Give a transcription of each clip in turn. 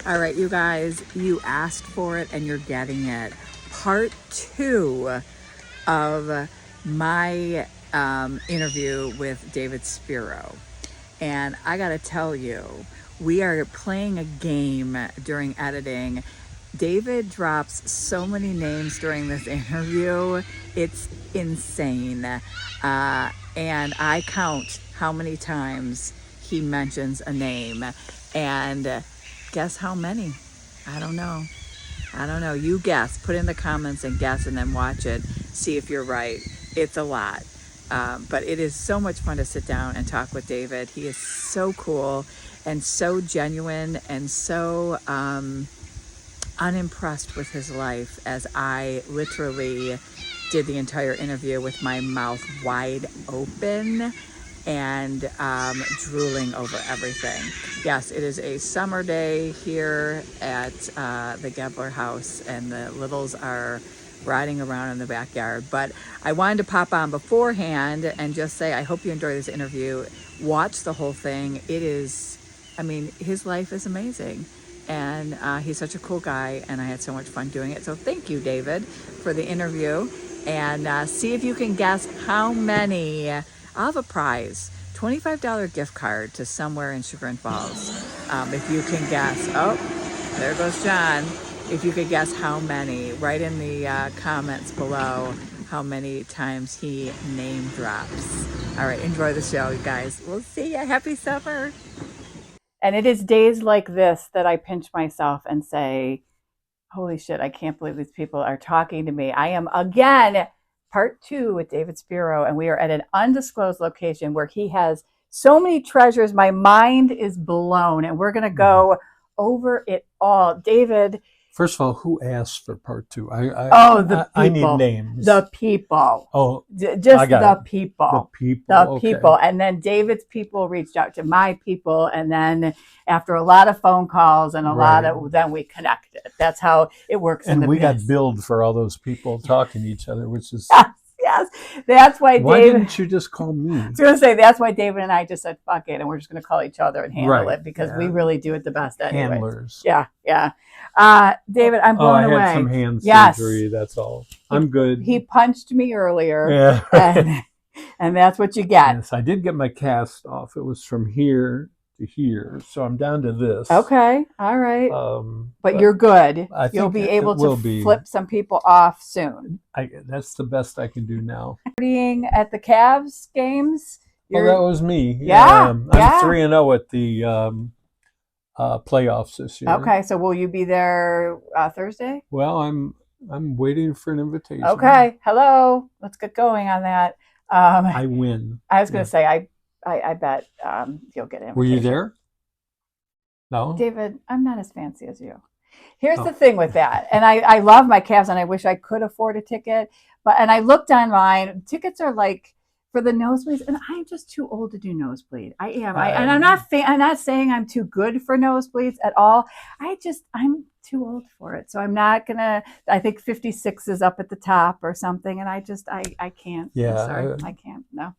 All right, you guys, you asked for it and you're getting it. Part 2 of my interview with David Spero. And I got to tell you, we are playing a game during editing. David drops so many names during this interview. It's insane. And I count how many times he mentions a name. And guess how many? I don't know. I don't know. You guess. Put in the comments and guess and then watch it. See if you're right. It's a lot. But it is so much fun to sit down and talk with David. He is so cool and so genuine and so unimpressed with his life, as I literally did the entire interview with my mouth wide open and drooling over everything. Yes, it is a summer day here at the Gebler house, and the littles are riding around in the backyard. But I wanted to pop on beforehand and just say, I hope you enjoy this interview. Watch the whole thing. It is, I mean, his life is amazing. And he's such a cool guy, and I had so much fun doing it. So thank you, David, for the interview. And see if you can guess how many. I'll have a prize, $25 gift card to somewhere in Chagrin Falls. If you can guess. Oh, there goes John. If you could guess how many, write in the comments below how many times he name drops. All right, enjoy the show, you guys. We'll see you. Happy summer. And it is days like this that I pinch myself and say, holy shit, I can't believe these people are talking to me. I am again part 2 with David Spero, and we are at an undisclosed location where he has so many treasures. My mind is blown, and we're going to go over it all. David. First of all, who asked for part 2? I need names. The people. Oh, just the people. The people. The people. And then David's people reached out to my people. And then after a lot of phone calls and a lot of, then we connected. That's how it works. And we got billed for all those people talking to each other, which is... Yes, that's why Why didn't you just call me? I was going to say, that's why David and I just said, fuck it, and we're just going to call each other and handle it, because we really do it the best anyway. Handlers. Yeah. David, I'm blown away. I had some hand surgery, that's all. I'm good. He punched me earlier, and that's what you get. Yes, I did get my cast off. It was from here to here, so I'm down to this. Okay, all right. But you're good. You'll be able to flip some people off soon. That's the best I can do now. Partying at the Cavs games. Oh, that was me. Yeah, I'm 3-0 at the playoffs this year. Okay, so will you be there Thursday? Well, I'm waiting for an invitation. Okay, hello. Let's get going on that. I win. I was going to say, I bet you'll get an invitation. Were you there? No? David, I'm not as fancy as you. Here's the thing with that. And I love my Cavs, and I wish I could afford a ticket. And I looked online. Tickets are like for the nosebleeds, and I'm just too old to do nosebleed. I am. And I'm not saying I'm too good for nosebleeds at all. I'm too old for it. So I'm not going to, I think 56 is up at the top or something. And I can't. Yeah. I'm sorry. I can't. No.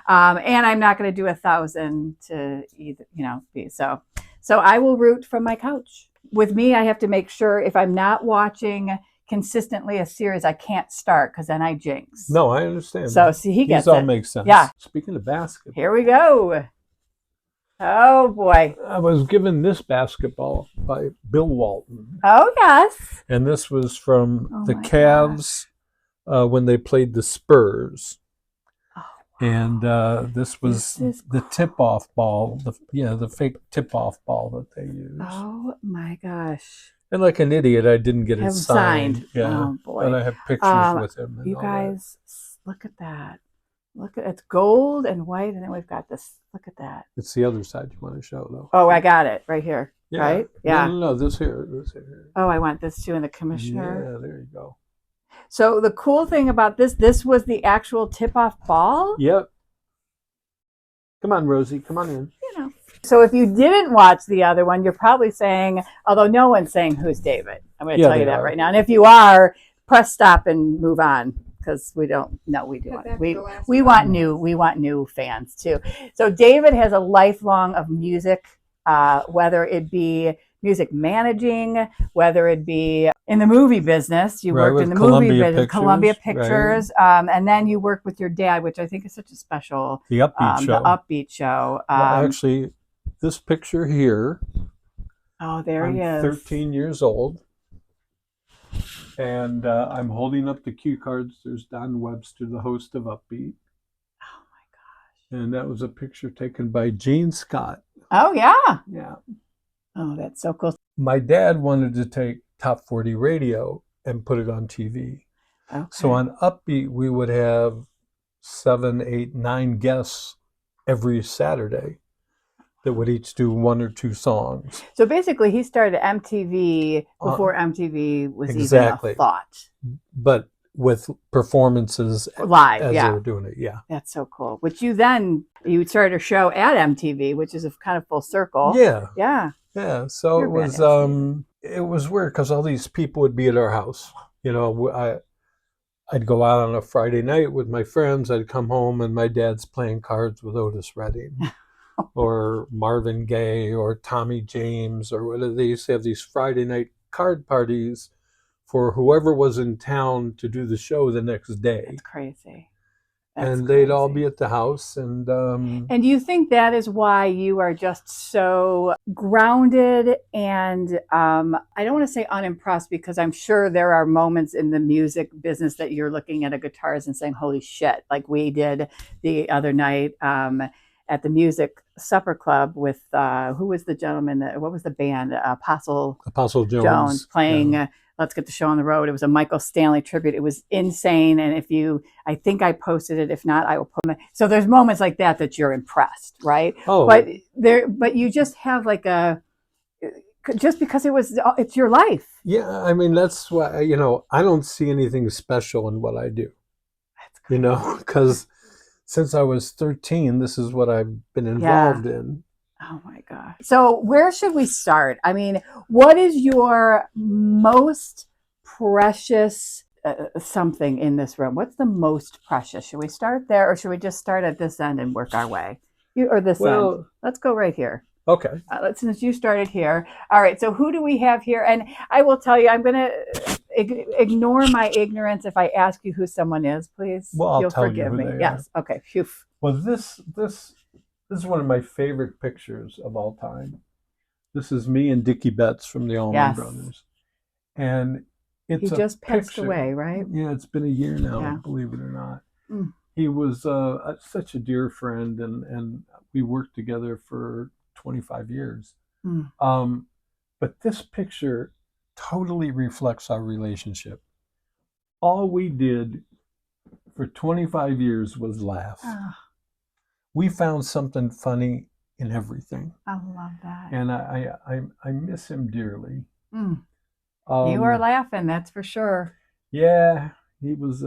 And I'm not going to do 1,000 to either, be so I will root from my couch. With me, I have to make sure if I'm not watching consistently a series, I can't start, because then I jinx. No, I understand. So see, he gets it. These all make sense. Yeah. Speaking of basketball. Here we go. Oh, boy. I was given this basketball by Bill Walton. Oh, yes. And this was from the Cavs when they played the Spurs. Oh, wow. And this was the tip-off ball, the fake tip-off ball that they used. Oh, my gosh. And like an idiot, I didn't get it signed. Yeah. Oh, boy. But I have pictures with him. And you guys, look at that. It's gold and white, and then we've got this. Look at that. It's the other side you want to show, though. Oh, I got it right here. Yeah. Right? Yeah. No, this here. Oh, I want this too in the commissioner. Yeah, there you go. So the cool thing about this was the actual tip-off ball? Yep. Come on, Rosie. Come on in. So if you didn't watch the other one, you're probably saying, although no one's saying who's David. I'm going to tell you that right now. And if you are, press stop and move on, because we don't. No, we do. We want new fans too. So David has a lifelong of music whether it be music managing, whether it be in the movie business. You Right, worked with in the Columbia movie business, Columbia Pictures, Pictures, and then you worked with your dad, which I think is such a special, the Upbeat the Show. Upbeat Show. Well, actually, this picture here, Oh, there he I'm is. 13 years old, and I'm holding up the cue cards. There's Don Webster, the host of Upbeat. Oh my gosh. And that was a picture taken by Gene Scott. Oh yeah. Yeah. Oh, that's so cool. My dad wanted to take Top 40 radio and put it on TV. Okay. So on Upbeat, we would have 7, 8, 9 guests every Saturday that would each do 1 or 2 songs. So basically, he started MTV before MTV was exactly. even a thought. But with performances live, as yeah. they were doing it, yeah. That's so cool. Which you started a show at MTV, which is a kind of full circle. Yeah. Yeah. Yeah. So it was weird because all these people would be at our house. You know, I'd go out on a Friday night with my friends. I'd come home and my dad's playing cards with Otis Redding or Marvin Gaye or Tommy James or whatever. They used to have these Friday night card parties for whoever was in town to do the show the next day. That's crazy. And they'd all be at the house. And do you think that is why you are just so grounded and I don't want to say unimpressed, because I'm sure there are moments in the music business that you're looking at a guitarist and saying, holy shit, like we did the other night at the Music Supper Club with, who was the gentleman, what was the band? Apostle Jones playing Let's Get the Show on the Road. It was a Michael Stanley tribute. It was insane. And I think I posted it. If not, I will put it. So there's moments like that you're impressed, right? Oh. But you just have like just because it's your life. Yeah. I mean, that's why, I don't see anything special in what I do. That's crazy. Because since I was 13, this is what I've been involved in. Oh my God. So where should we start? I mean, what is your most precious something in this room? What's the most precious? Should we start there, or should we just start at this end and work our way? This end. Let's go right here. Okay. Since you started here. All right. So who do we have here? And I will tell you, I'm going to ignore my ignorance if I ask you who someone is, please. Well, You'll forgive me. Yes. Okay. Phew. Well, this is one of my favorite pictures of all time. This is me and Dickie Betts from the Allman Brothers. And he just passed away, right? Yeah, it's been a year now, believe it or not. Mm. He was such a dear friend, and we worked together for 25 years. Mm. But this picture totally reflects our relationship. All we did for 25 years was laugh. Oh. We found something funny in everything. I love that. And I miss him dearly. Mm. You were laughing, that's for sure. Yeah, he was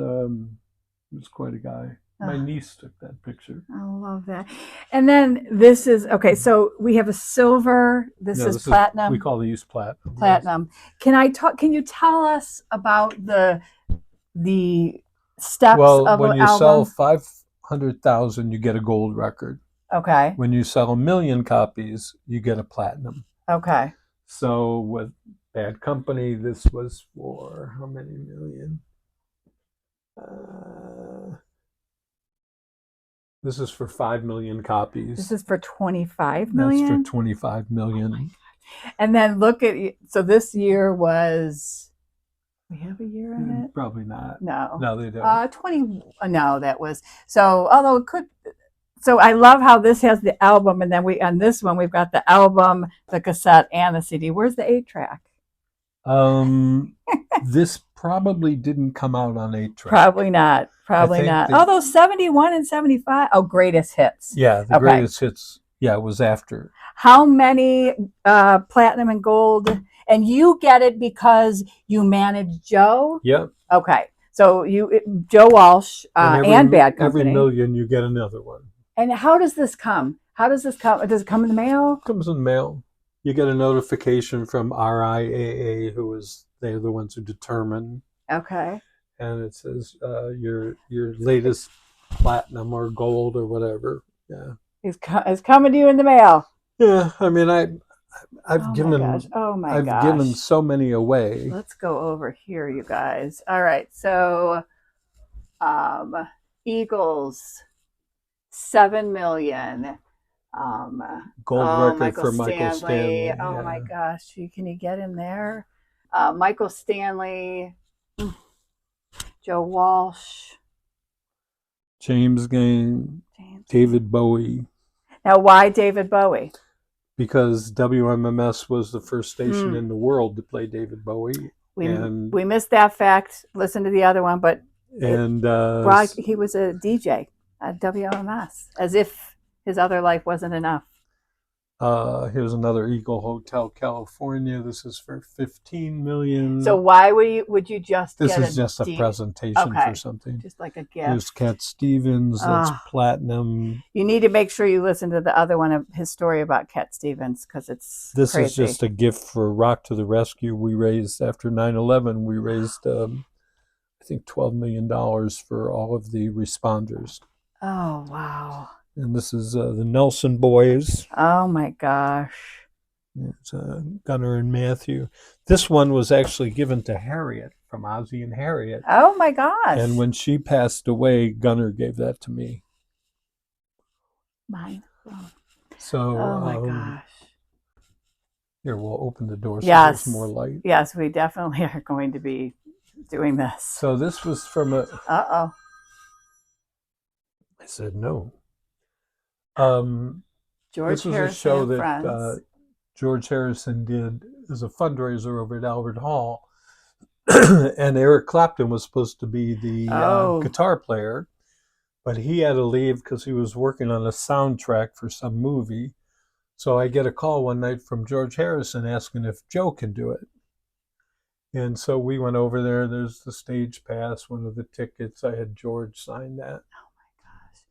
quite a guy. My niece took that picture. I love that. And then this is, okay, so we have a silver, this is platinum. We call these platinum. Platinum. Can you tell us about the steps of an album? Well, when you sell 500,000, you get a gold record. Okay. When you sell 1 million copies, you get a platinum. Okay. So with Bad Company, this was for how many million? This is for 5 million copies. This is for 25 million? That's for 25 million. Oh my God. And then look at, so this year was, we have a year on it? Probably not. No. No, they don't. 20, no, that was, so, although it could, so I love how this has the album, and then on this one, we've got the album, the cassette, and the CD. Where's the 8-track? This probably didn't come out on 8-track. Probably not. Probably not. Although 71 and 75, greatest hits. Yeah, the greatest hits. Yeah, it was after. How many platinum and gold? And you get it because you manage Joe? Yep. Okay. So Joe Walsh and Bad Company. Every million you get another one. And how does this come? Does it come in the mail? It comes in the mail. You get a notification from RIAA, they're the ones who determine. Okay. And it says your latest platinum or gold or whatever. Yeah. It's coming to you in the mail. Yeah, I mean, I've Oh my gosh. given Oh my I've given gosh. so many away. Let's go over here, you guys. All right. So, um, Eagles, 7 million. Um, Gold oh, record Michael for Michael Stanley. Stanley. Oh my Yeah. gosh. Can you get in there? Michael Stanley, Joe Walsh, James Gang, James. David Bowie. Now, why David Bowie? Because WMMS was the first station Hmm. in the world to play David Bowie. We missed that fact. Listen to the other one, but he was a DJ at WMS, as if his other life wasn't enough. Here's another Eagle Hotel, California. This is for 15 million. So why would you just This get is just a presentation for something. Just like a gift. There's Cat Stevens. That's platinum. You need to make sure you listen to the other one of his story about Cat Stevens, because it's This crazy. is just a gift for Rock to the Rescue. We raised, after 9/11, we raised I think $12 million for all of the responders. Oh wow. And this is the Nelson Boys. Oh my gosh. It's Gunnar and Matthew. This one was actually given to Harriet, from Ozzie and Harriet. Oh my gosh. And when she passed away, Gunnar gave that to me. Mine. So, oh my gosh. Here, we'll open the door so there's more light. Yes, we definitely are going to be doing this. So this was from a... Uh-oh. I said no. George this was Harrison, a show that George Harrison did as a fundraiser over at Albert Hall. And Eric Clapton was supposed to be the guitar player, but he had to leave because he was working on a soundtrack for some movie. So I get a call one night from George Harrison asking if Joe can do it. And so we went over there. There's the stage pass, one of the tickets. I had George sign that. Oh my gosh.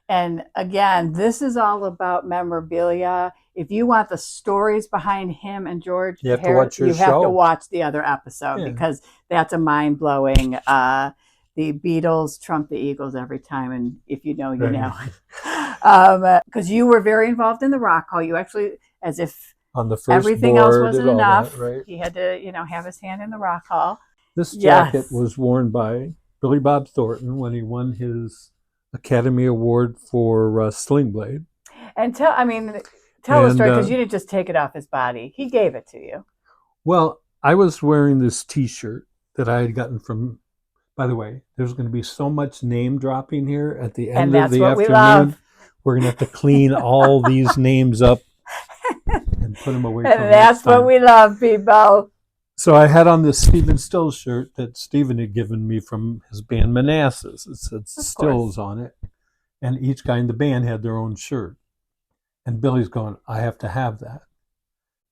And again, this is all about memorabilia. If you want the stories behind him and George, you have to watch your show. You have to watch the other episode, because that's a mind-blowing. The Beatles trump the Eagles every time, and if you know, you know. Because you were very involved in the Rock Hall. You actually, as if on the first everything board else wasn't enough, that, right? he had to, have his hand in the Rock Hall. This jacket was worn by Billy Bob Thornton when he won his Academy Award for Sling Blade. And tell the story, because you didn't just take it off his body. He gave it to you. Well, I was wearing this T-shirt that I had gotten from... By the way, there's going to be so much name dropping here at the end of the afternoon. We're going to have to clean all these names up and put them away. And that's what we love, people. So I had on this Stephen Stills shirt that Stephen had given me from his band Manassas. It said Stills on it. And each guy in the band had their own shirt. And Billy's going, I have to have that.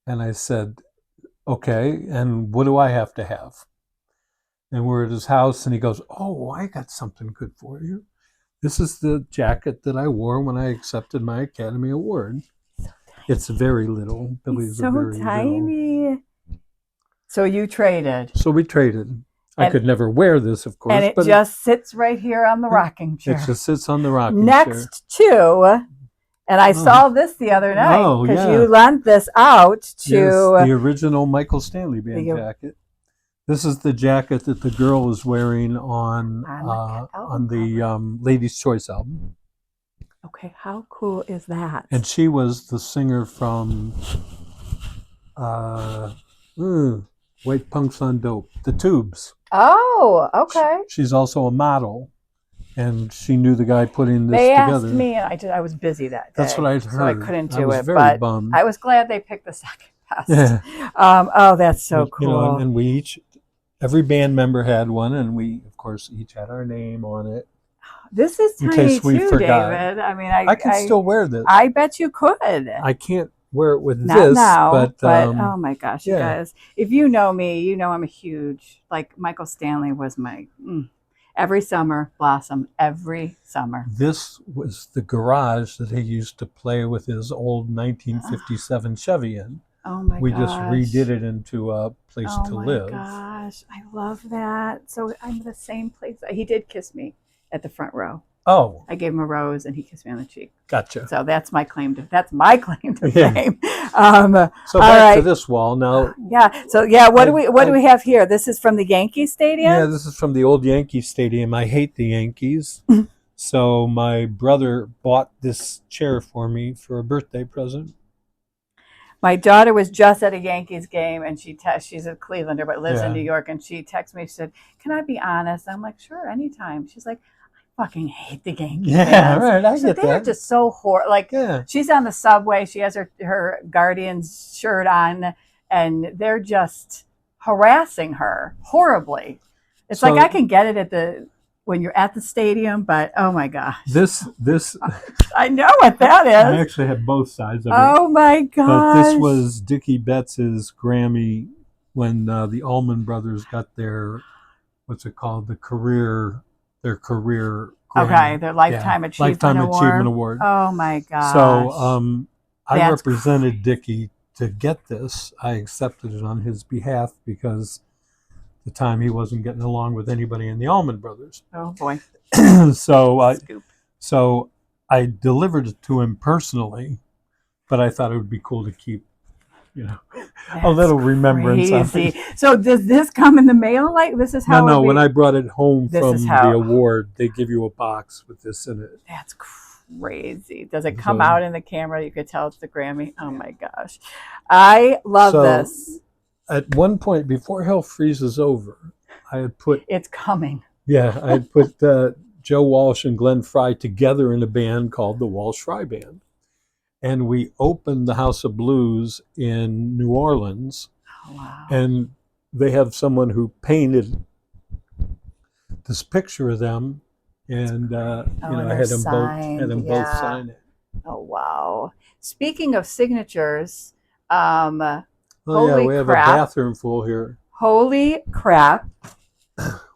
And I said, okay, and what do I have to have? And we're at his house, and he goes, oh, I got something good for you. This is the jacket that I wore when I accepted my Academy Award. So it's very little. Billy's so very tiny. Little. So you traded. So we traded. I could never wear this, of course. And it just sits right here on the rocking chair. It just sits on the rocking chair. Next to, and I saw this the other night, because you lent this out to... the original Michael Stanley band jacket. This is the jacket that the girl is wearing on the Ladies' Choice album. Okay, how cool is that? And she was the singer from White Punks on Dope, The Tubes. Oh, okay. She's also a model, and she knew the guy putting this together. They asked me, and I was busy that day. That's what I'd heard. So I couldn't do it, very bummed. I was glad they picked the second best. Yeah. That's so cool. And we each... Every band member had one, and we, of course, each had our name on it. This is tiny too, David. I mean, I can still wear this. I bet you could. I can't wear it with Not this, now, but oh my gosh, you guys! If you know me, you know I'm a huge, like, Michael Stanley was my every summer Blossom, every summer. This was the garage that he used to play with his old 1957 Chevy in. Oh my gosh. We just redid it into a place to live. Oh my gosh, I love that. So I'm the same place. He did kiss me at the front row. Oh. I gave him a rose and he kissed me on the cheek. Gotcha. So that's my claim to fame. So back to this wall now. Yeah. So yeah, what do we have here? This is from the Yankee Stadium? Yeah, this is from the old Yankee Stadium. I hate the Yankees. So my brother bought this chair for me for a birthday present. My daughter was just at a Yankees game, and she's a Clevelander but lives in New York, and she texted me. She said, "Can I be honest?" I'm like, "Sure, anytime." She's like, "I fucking hate the Yankees." Yeah, right. I get that. They're just so horrible. Like, she's on the subway. She has her Guardians shirt on, and they're just harassing her horribly. It's like I can get it when you're at the stadium, but oh my gosh. This I know what that is. I actually have both sides of it. Oh my gosh. But this was Dickie Betts's Grammy when the Allman Brothers got their, what's it called, their career Grammy. Okay, their Lifetime Achievement Award. Oh my gosh. So I represented Dickie to get this. I accepted it on his behalf because the time he wasn't getting along with anybody in the Allman Brothers. Oh boy. So I delivered it to him personally, but I thought it would be cool to keep, a little remembrance of it. So does this come in the mail? Like this is how? No. When I brought it home from the award, they give you a box with this in it. That's crazy. Does it come out in the camera? You could tell it's the Grammy. Oh my gosh, I love this. At one point, before Hell Freezes Over, I had put... It's coming. Yeah, I had put Joe Walsh and Glenn Frey together in a band called the Walsh Frey Band. And we opened the House of Blues in New Orleans. Oh, wow. And they have someone who painted this picture of them. And, I had them both sign it. Oh, wow. Speaking of signatures... we have a bathroom full here. Holy crap.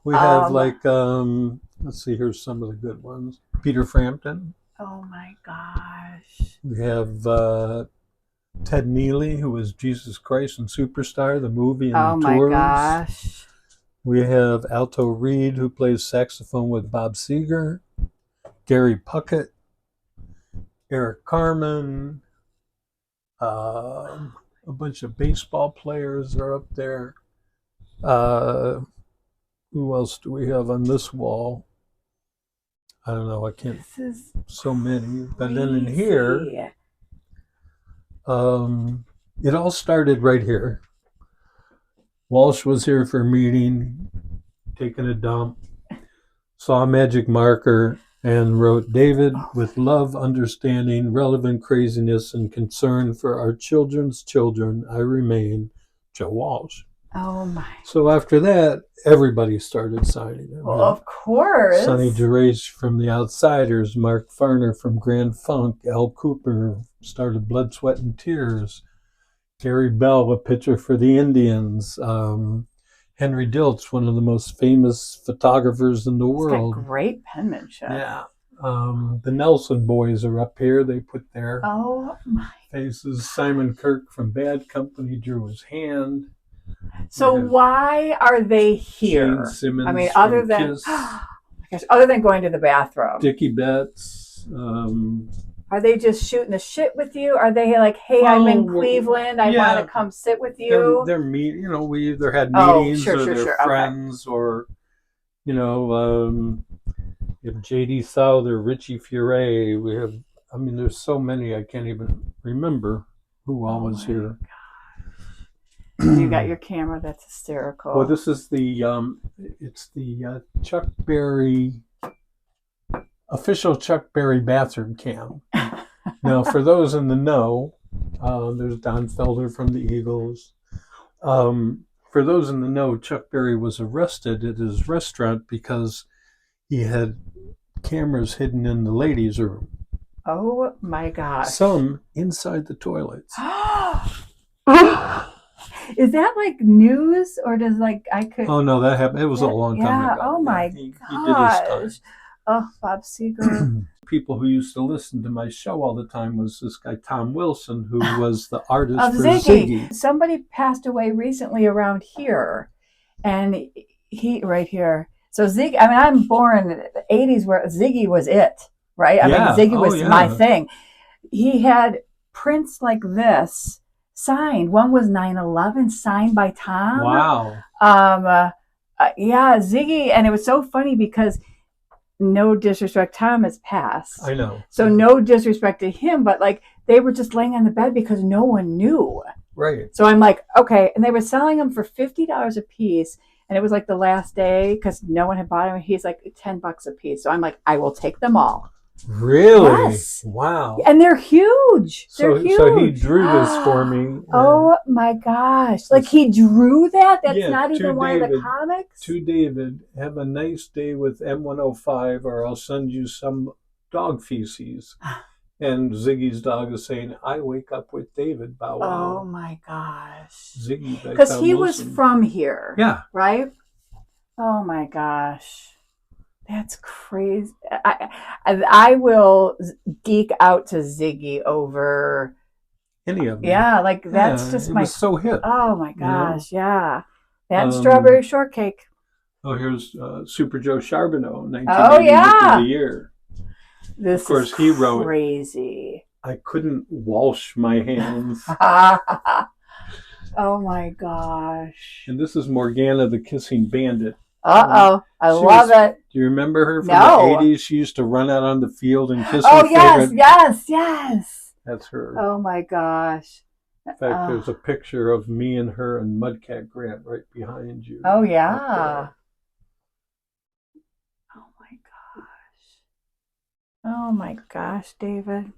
We have let's see, here's some of the good ones. Peter Frampton. Oh my gosh. We have Ted Neely, who was Jesus Christ and Superstar, the movie and the tours. Oh my gosh. We have Alto Reed, who plays saxophone with Bob Seger. Gary Puckett. Eric Carmen. A bunch of baseball players are up there. Who else do we have on this wall? I don't know. I can't. This is so many. But then in here, it all started right here. Walsh was here for a meeting, taking a dump, saw a magic marker, and wrote, "David, with love, understanding, relevant craziness, and concern for our children's children, I remain, Joe Walsh." Oh my. So after that, everybody started signing it. Well, of course. Sonny Gervais from The Outsiders, Mark Farner from Grand Funk, Al Cooper started Blood, Sweat, and Tears, Gary Bell, a pitcher for the Indians, Henry Diltz, one of the most famous photographers in the world. Got great penmanship. Yeah. The Nelson boys are up here. They put their faces. Simon Kirk from Bad Company drew his hand. So why are they here? Gene Simmons, I mean, other than other than going to the bathroom. Dickie Betts. Are they just shooting the shit with you? Are they like, "Hey, I'm in Cleveland. I want to come sit with you"? They're we either had meetings or they're friends, or you have J.D. Souther, Richie Furay. We have. I mean, there's so many I can't even remember who all was here. You got your camera. That's hysterical. Well, this is it's the Chuck Berry official Chuck Berry bathroom cam. Now, for those in the know, there's Don Felder from the Eagles. For those in the know, Chuck Berry was arrested at his restaurant because he had cameras hidden in the ladies' room. Oh my gosh! Some inside the toilets. Is that like news, or does I could? Oh no, that happened. It was a long time ago. Oh my gosh! He did his time. Oh, Bob Seger. People who used to listen to my show all the time was this guy Tom Wilson, who was the artist for Ziggy. Somebody passed away recently around here, and he right here. So Ziggy, I mean, I'm born in the 80s where Ziggy was it, right? I mean, Ziggy was my thing. He had prints like this signed. One was 9/11 signed by Tom. Wow. Yeah, Ziggy. And it was so funny because no disrespect, Tom has passed. I know. So no disrespect to him, but like they were just laying on the bed because no one knew. Right. So I'm like, okay. And they were selling them for $50 a piece. And it was like the last day because no one had bought them. He's like $10 a piece. So I'm like, I will take them all. Really? Yes. Wow. And they're huge. They're huge. So he drew this for me. Oh my gosh. Like he drew that? That's not even one David, of the comics? To David, have a nice day with M105 or I'll send you some dog feces. And Ziggy's dog is saying, I wake up with David. Bow wow. Oh my gosh. Ziggy. Because he was from here. Yeah. Right? Oh my gosh. That's crazy. I will geek out to Ziggy over any of them. Yeah, like that's just my. Was so hip. Oh my gosh, yeah. That strawberry shortcake. Oh, here's Super Joe Charbonneau, 1980 of the year. This of course, is he wrote. Crazy. I couldn't wash my hands. Oh my gosh. And this is Morgana the Kissing Bandit. I love it. Do you remember her from the 80s? She used to run out on the field and kiss her favorite. Yes. That's her. Oh my gosh. In fact, there's a picture of me and her and Mudcat Grant right behind you. Oh yeah. Oh my gosh, David.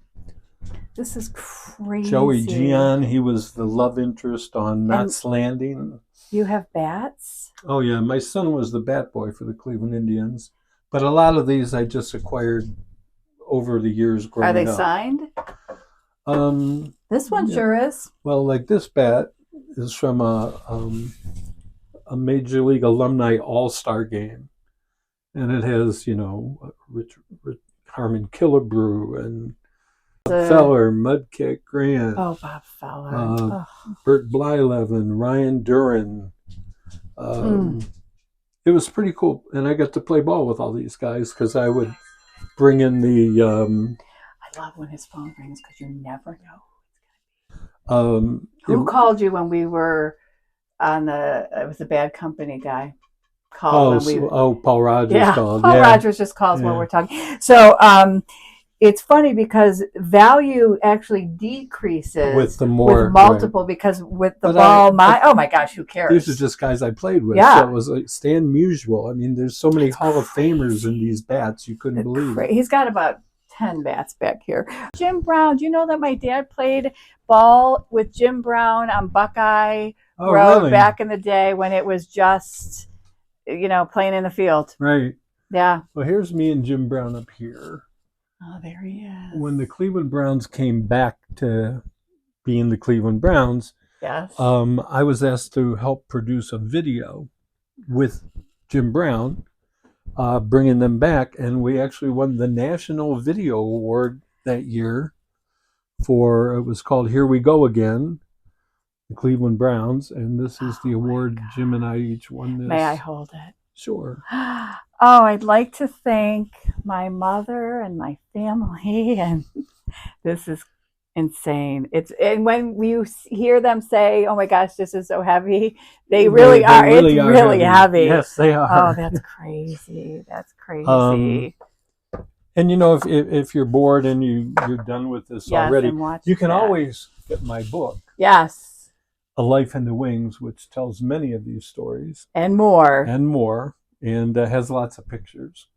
This is crazy. Joey Gian, he was the love interest on Knots Landing. You have bats? Oh yeah, my son was the bat boy for the Cleveland Indians. But a lot of these I just acquired over the years growing up. Are they signed? This one sure is. Well, like this bat is from a Major League Alumni All-Star game. And it has, Rich Harmon Killebrew and Bob Feller, Mudcat Grant. Oh, Bob Feller. Bert Blyleven, Ryan Duran. It was pretty cool. And I got to play ball with all these guys because I would bring in the... I love when his phone rings because you never know. Who called you when we were on it was the Bad Company guy. Paul Rogers called. Paul Rogers just calls when we're talking. So it's funny because value actually decreases with multiple because with the ball, oh my gosh, who cares? These are just guys I played with. Yeah. So it was like Stan Musial. I mean, there's so many Hall of Famers in these bats you couldn't believe. He's got about 10 bats back here. Jim Brown. Do you know that my dad played ball with Jim Brown on Buckeye Road back in the day when it was just... playing in the field. Right. Yeah. Well, here's me and Jim Brown up here. Oh, there he is. When the Cleveland Browns came back to being the Cleveland Browns, yes, I was asked to help produce a video with Jim Brown, bringing them back, and we actually won the National Video Award that year for, it was called Here We Go Again, the Cleveland Browns, and this is the award. Jim and I each won this. May I hold it? Sure. Oh, I'd like to thank my mother and my family, and this is insane. And when you hear them say, "Oh my gosh, this is so heavy," they really are. It's really heavy. Yes, they are. Oh, that's crazy. That's crazy. And if you're bored and you're done with this already, you can always get my book. Yes. A Life in the Wings, which tells many of these stories. And more. And has lots of pictures.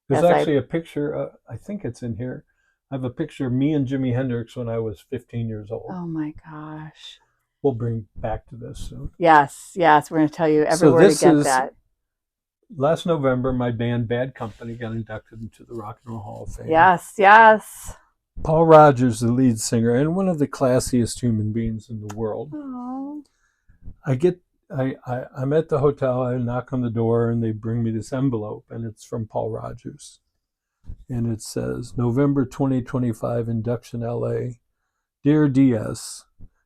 There's actually a picture, I think it's in here. I have a picture of me and Jimi Hendrix when I was 15 years old. Oh my gosh. We'll bring back to this soon. Yes. We're going to tell you everywhere to get that. Last November, my band Bad Company got inducted into the Rock and Roll Hall of Fame. Yes. Paul Rogers, the lead singer, and one of the classiest human beings in the world. Aww. I'm at the hotel, I knock on the door, and they bring me this envelope, and it's from Paul Rogers. And it says, November 2025, Induction LA. Dear DS,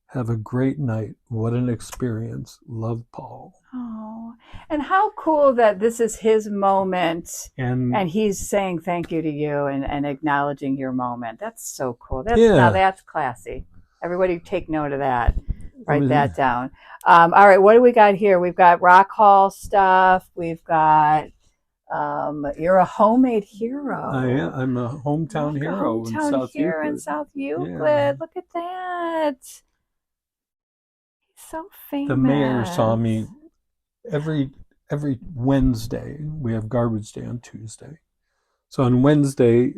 have a great night. What an experience. Love, Paul. Oh, And how cool that this is his moment And he's saying thank you to you and acknowledging your moment. That's so cool. Yeah. Now that's classy. Everybody take note of that. Write that down. All right, what do we got here? We've got Rock Hall stuff. We've got you're a homemade hero. I'm a hometown hero in South Euclid. In South Euclid. Yeah. Look at that. He's so famous. The mayor saw me every Wednesday. We have garbage day on Tuesday. So on Wednesday,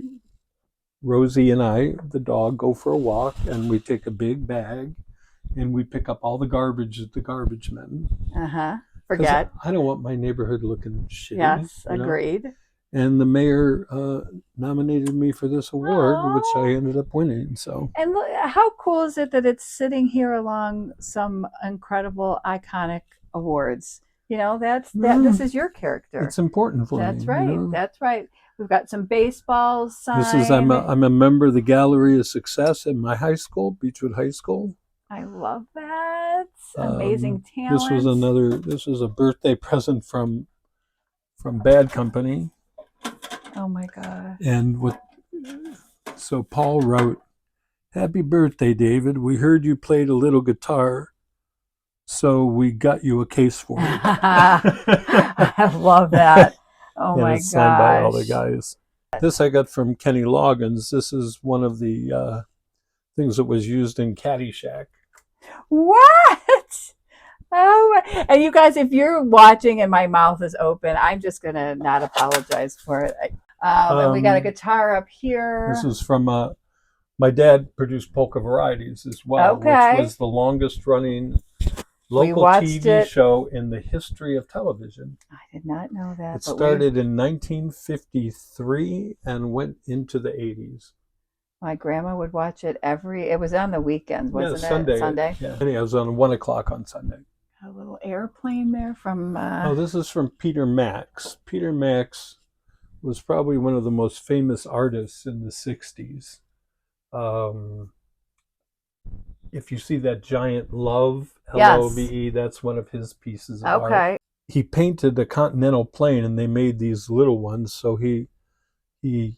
Rosie and I, the dog, go for a walk, and we take a big bag and we pick up all the garbage at the garbage men. Forget. I don't want my neighborhood looking shitty. Yes, agreed. And the mayor nominated me for this award, which I ended up winning. So. And look, how cool is it that it's sitting here along some incredible, iconic awards? You know, this is your character. It's important for me. That's right. You know? That's right. We've got some baseball signs. This is I'm a member of the Gallery of Success at my high school, Beechwood High School. I love that. Amazing talent. This was a birthday present from Bad Company. Oh my God. And so Paul wrote, "Happy birthday, David. We heard you played a little guitar, so we got you a case for it." I love that. Oh my gosh. Signed by all the guys. This I got from Kenny Loggins. This is one of the things that was used in Caddyshack. What? Oh, and you guys, if you're watching and my mouth is open, I'm just going to not apologize for it. And we got a guitar up here. This is from my dad produced Polka Varieties as well, which was the longest running local TV show in the history of television. I did not know that. It started in 1953 and went into the 80s. My grandma would watch it it was on the weekends, wasn't it? Sunday. Yeah, it was on 1 o'clock on Sunday. A little airplane there from... this is from Peter Max. Peter Max was probably one of the most famous artists in the 60s. If you see that giant love, L-O-V-E, that's one of his pieces of art. He painted a continental plane, and they made these little ones, so he gave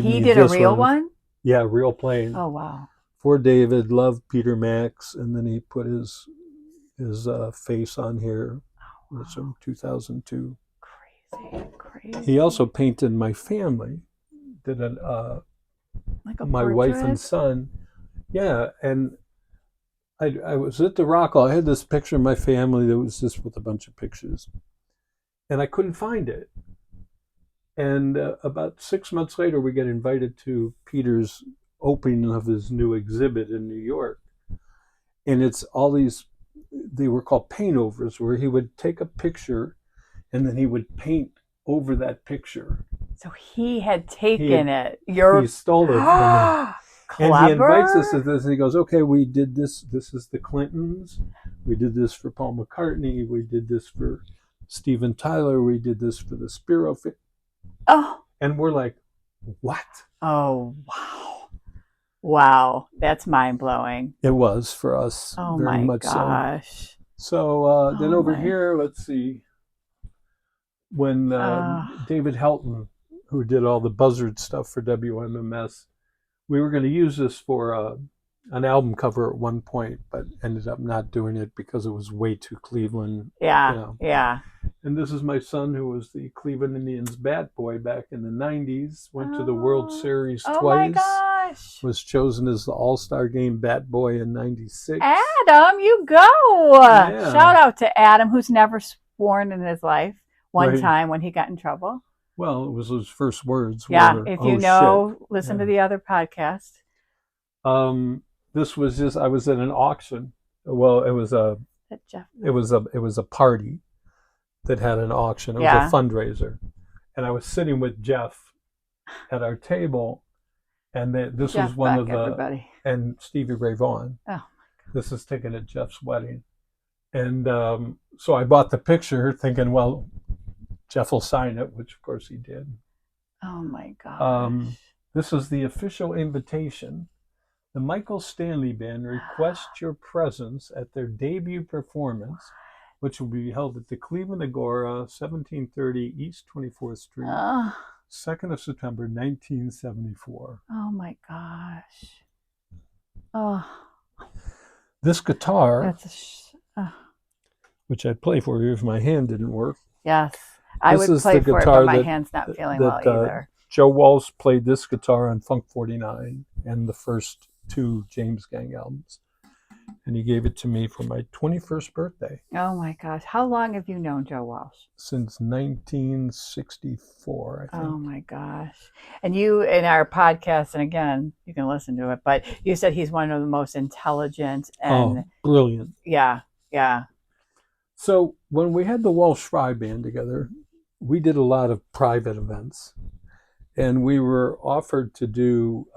me He did a real one? Yeah, real plane. Oh, wow. For David, love Peter Max, and then he put his face on here. It's from 2002. Crazy. He also painted my family. Did like a my portrait? Wife and son. Yeah, and I was at the Rock Hall. I had this picture of my family that was just with a bunch of pictures, and I couldn't find it. And about 6 months later, we get invited to Peter's opening of his new exhibit in New York. And it's all these, they were called paint-overs, where he would take a picture and then he would paint over that picture. So he had taken it. He stole it from me. Clever. And he invites us to this, and he goes, "Okay, we did this. This is the Clintons. We did this for Paul McCartney. We did this for Steven Tyler. We did this for the Spero." Oh. And we're like, what? Oh, wow. Wow. That's mind-blowing. It was for us. Oh, very much gosh. So then over here, let's see. When David Helton, who did all the buzzard stuff for WMMS, we were going to use this for an album cover at one point, but ended up not doing it because it was way too Cleveland. Yeah, yeah. And this is my son, who was the Cleveland Indians bat boy back in the 90s, went to the World Series twice. Oh, my gosh. Was chosen as the All-Star Game bat boy in 96. Adam, you go. Yeah. Shout out to Adam, who's never sworn in his life. One time when he got in trouble. Well, it was his first words. Yeah, if you know, listen to the other podcast. This was just, I was at an auction. Well, it was a party that had an auction. It was a fundraiser. And I was sitting with Jeff at our table, and this Jeff was one Beck, of the everybody. And Stevie Ray Vaughan. Oh my God. This is taken at Jeff's wedding. And so I bought the picture thinking, well, Jeff will sign it, which of course he did. Oh my gosh. This is the official invitation. The Michael Stanley Band requests your presence at their debut performance which will be held at the Cleveland Agora, 1730 East 24th Street, 2nd of September, 1974. Oh my gosh. Oh. This guitar, which I'd play for you if my hand didn't work. Yes, I would play for it, but my hand's not feeling well either. Joe Walsh played this guitar on Funk 49 and the first 2 James Gang albums. And he gave it to me for my 21st birthday. Oh my gosh. How long have you known Joe Walsh? Since 1964, I think. Oh my gosh. And you, in our podcast, and again, you can listen to it, but you said he's one of the most intelligent and brilliant. Yeah, yeah. So when we had the Walsh Fry Band together, we did a lot of private events. And we were offered to do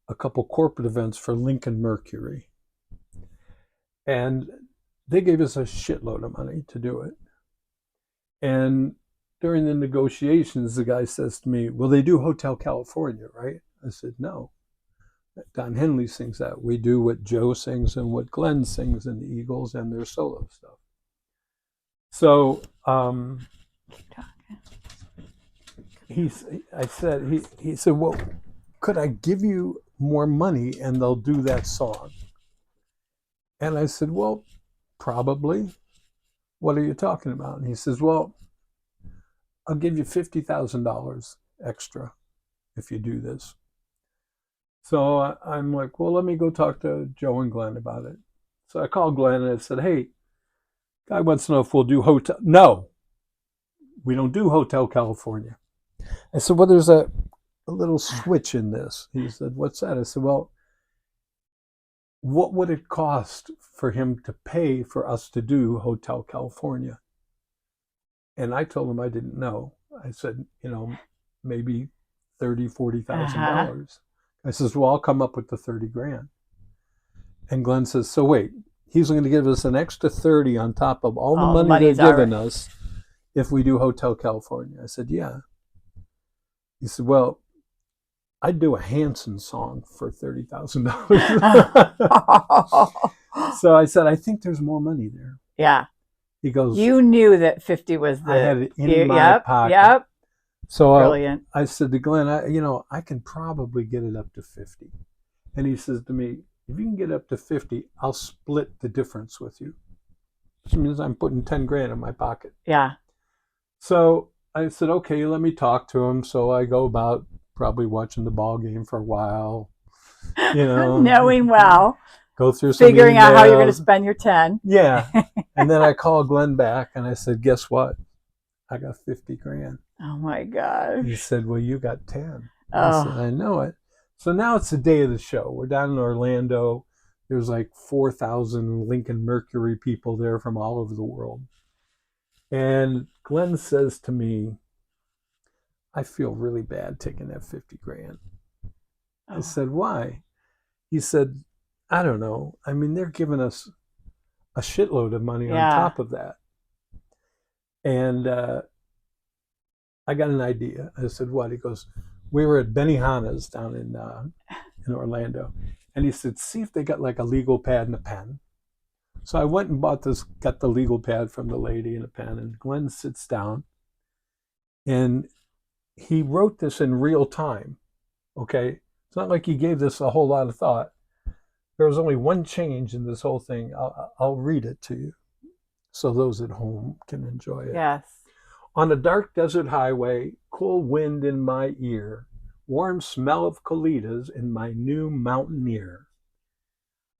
a couple corporate events for Lincoln Mercury. And they gave us a shitload of money to do it. And during the negotiations, the guy says to me, well, they do Hotel California, right? I said, no. Don Henley sings that. We do what Joe sings and what Glenn sings in the Eagles and their solo stuff. So he said, well, could I give you more money and they'll do that song? And I said, well, probably. What are you talking about? And he says, well, I'll give you $50,000 extra if you do this. So I'm like, well, let me go talk to Joe and Glenn about it. So I called Glenn and I said, hey, guy wants to know if we'll do Hotel. No, we don't do Hotel California. I said, well, there's a little switch in this. He said, what's that? I said, well, what would it cost for him to pay for us to do Hotel California? And I told him I didn't know. I said, maybe $30,000, $40,000. I says, well, I'll come up with the $30,000. And Glenn says, so wait, he's going to give us an extra 30 on top of all the money they're giving us if we do Hotel California. I said, yeah. He said, well, I'd do a Hanson song for $30,000. So I said, I think there's more money there. Yeah. He goes, you knew that 50 was the... I had it in my pocket. Yep. So brilliant. I said to Glenn, I can probably get it up to 50. And he says to me, if you can get up to 50, I'll split the difference with you. Which means I'm putting $10,000 in my pocket. Yeah. So I said, okay, let me talk to him. So I go about probably watching the ball game for a while, knowing well, go through some figuring out how you're going to emails. spend your 10. Yeah. And then I called Glenn back and I said, guess what? I got $50,000. Oh my gosh. He said, well, you got 10. Oh. I said, I know it. So now it's the day of the show. We're down in Orlando. There's like 4,000 Lincoln Mercury people there from all over the world. And Glenn says to me, I feel really bad taking that $50,000. I said, why? He said, I don't know. I mean, they're giving us a shitload of money on top of that. And I got an idea. I said, what? He goes, we were at Benihana's down in Orlando. And he said, see if they got like a legal pad and a pen. So I went and got the legal pad from the lady and a pen. And Glenn sits down and he wrote this in real time. Okay. It's not like he gave this a whole lot of thought. There was only one change in this whole thing. I'll read it to you so those at home can enjoy it. Yes. On a dark desert highway, cool wind in my ear, warm smell of colitas in my new Mountaineer.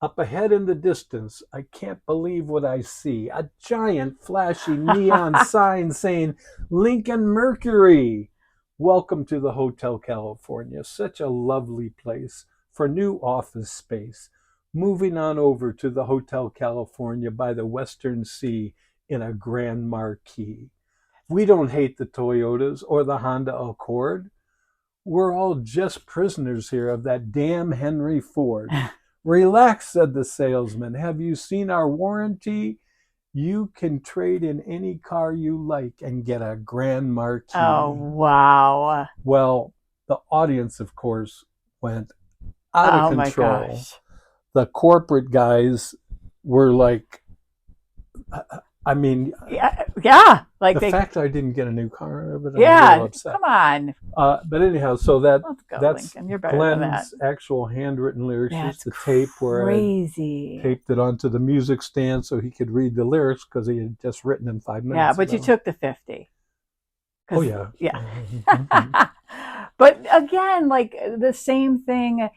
Up ahead in the distance, I can't believe what I see. A giant flashy neon sign saying, Lincoln Mercury. Welcome to the Hotel California. Such a lovely place for new office space. Moving on over to the Hotel California by the Western Sea in a grand marquee. We don't hate the Toyotas or the Honda Accord. We're all just prisoners here of that damn Henry Ford. Relax, said the salesman. Have you seen our warranty? You can trade in any car you like and get a grand marquee. Oh, wow. Well, the audience, of course, went out of control. My gosh. The corporate guys were like, I mean, yeah. Like the fact that I didn't get a new car, but I'm yeah, a little upset. Come on. But anyhow, so that's Lincoln. You're better Glenn's than that. actual handwritten lyrics. That's the tape where crazy. I taped it onto the music stand so he could read the lyrics because he had just written them 5 minutes Yeah, but ago. you took the 50. Oh yeah. Yeah. But again, like the same thing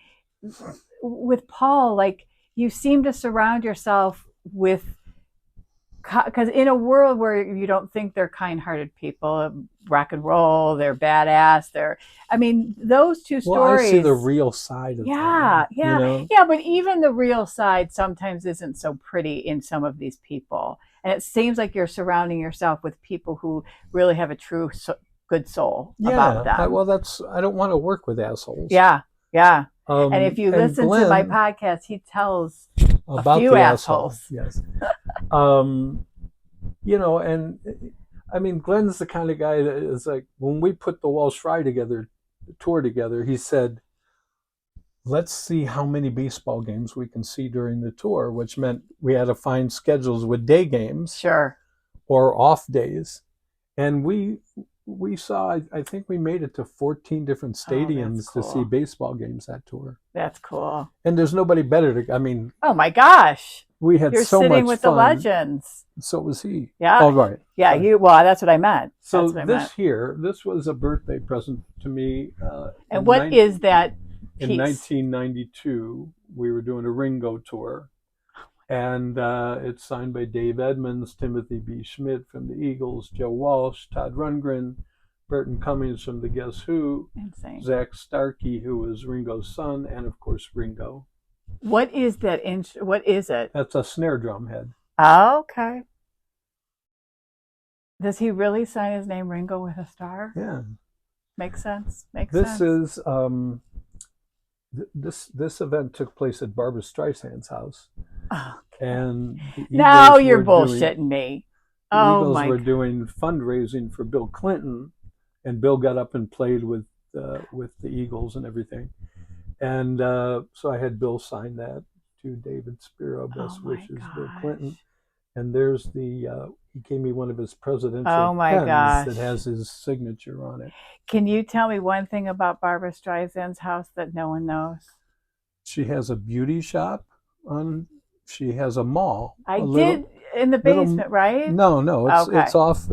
with Paul, like you seem to surround yourself with, because in a world where you don't think they're kind-hearted people, rock and roll, they're badass, I mean, those two stories. Well, I see the real side of them. Yeah. You know? Yeah, but even the real side sometimes isn't so pretty in some of these people. And it seems like you're surrounding yourself with people who really have a true good soul about them. I don't want to work with assholes. Yeah. And if you listen to my podcast, he tells about a few assholes. Yes. You know, and I mean, Glenn's the kind of guy that is like, when we put the Walsh Fry tour together, he said, let's see how many baseball games we can see during the tour, which meant we had to find schedules with day games. Sure. Or off days. And we saw, I think we made it to 14 different stadiums to see baseball games that tour. That's cool. And there's nobody better to, I mean. Oh my gosh. We had so much fun. You're sitting with the legends. So was he. Yeah. Oh, right. Yeah, well, that's what I meant. So this was a birthday present to me. And what is that piece? In 1992, we were doing a Ringo tour. And it's signed by Dave Edmunds, Timothy B. Schmidt from the Eagles, Joe Walsh, Todd Rundgren, Burton Cummings from the Guess Who, Insane. Zach Starkey, who was Ringo's son, and of course Ringo. What is that? What is it? That's a snare drum head. Oh, okay. Does he really sign his name Ringo with a star? Yeah. Makes sense. This is this event took place at Barbra Streisand's house. Okay. And now you're bullshitting me. The Eagles were doing fundraising for Bill Clinton, and Bill got up and played with the Eagles and everything. And so I had Bill sign that to David Spero, best wishes, Bill Clinton. And there's he gave me one of his presidential pens that has his signature on it. Can you tell me one thing about Barbra Streisand's house that no one knows? She has a beauty shop she has a mall. In the basement, right? No, it's off.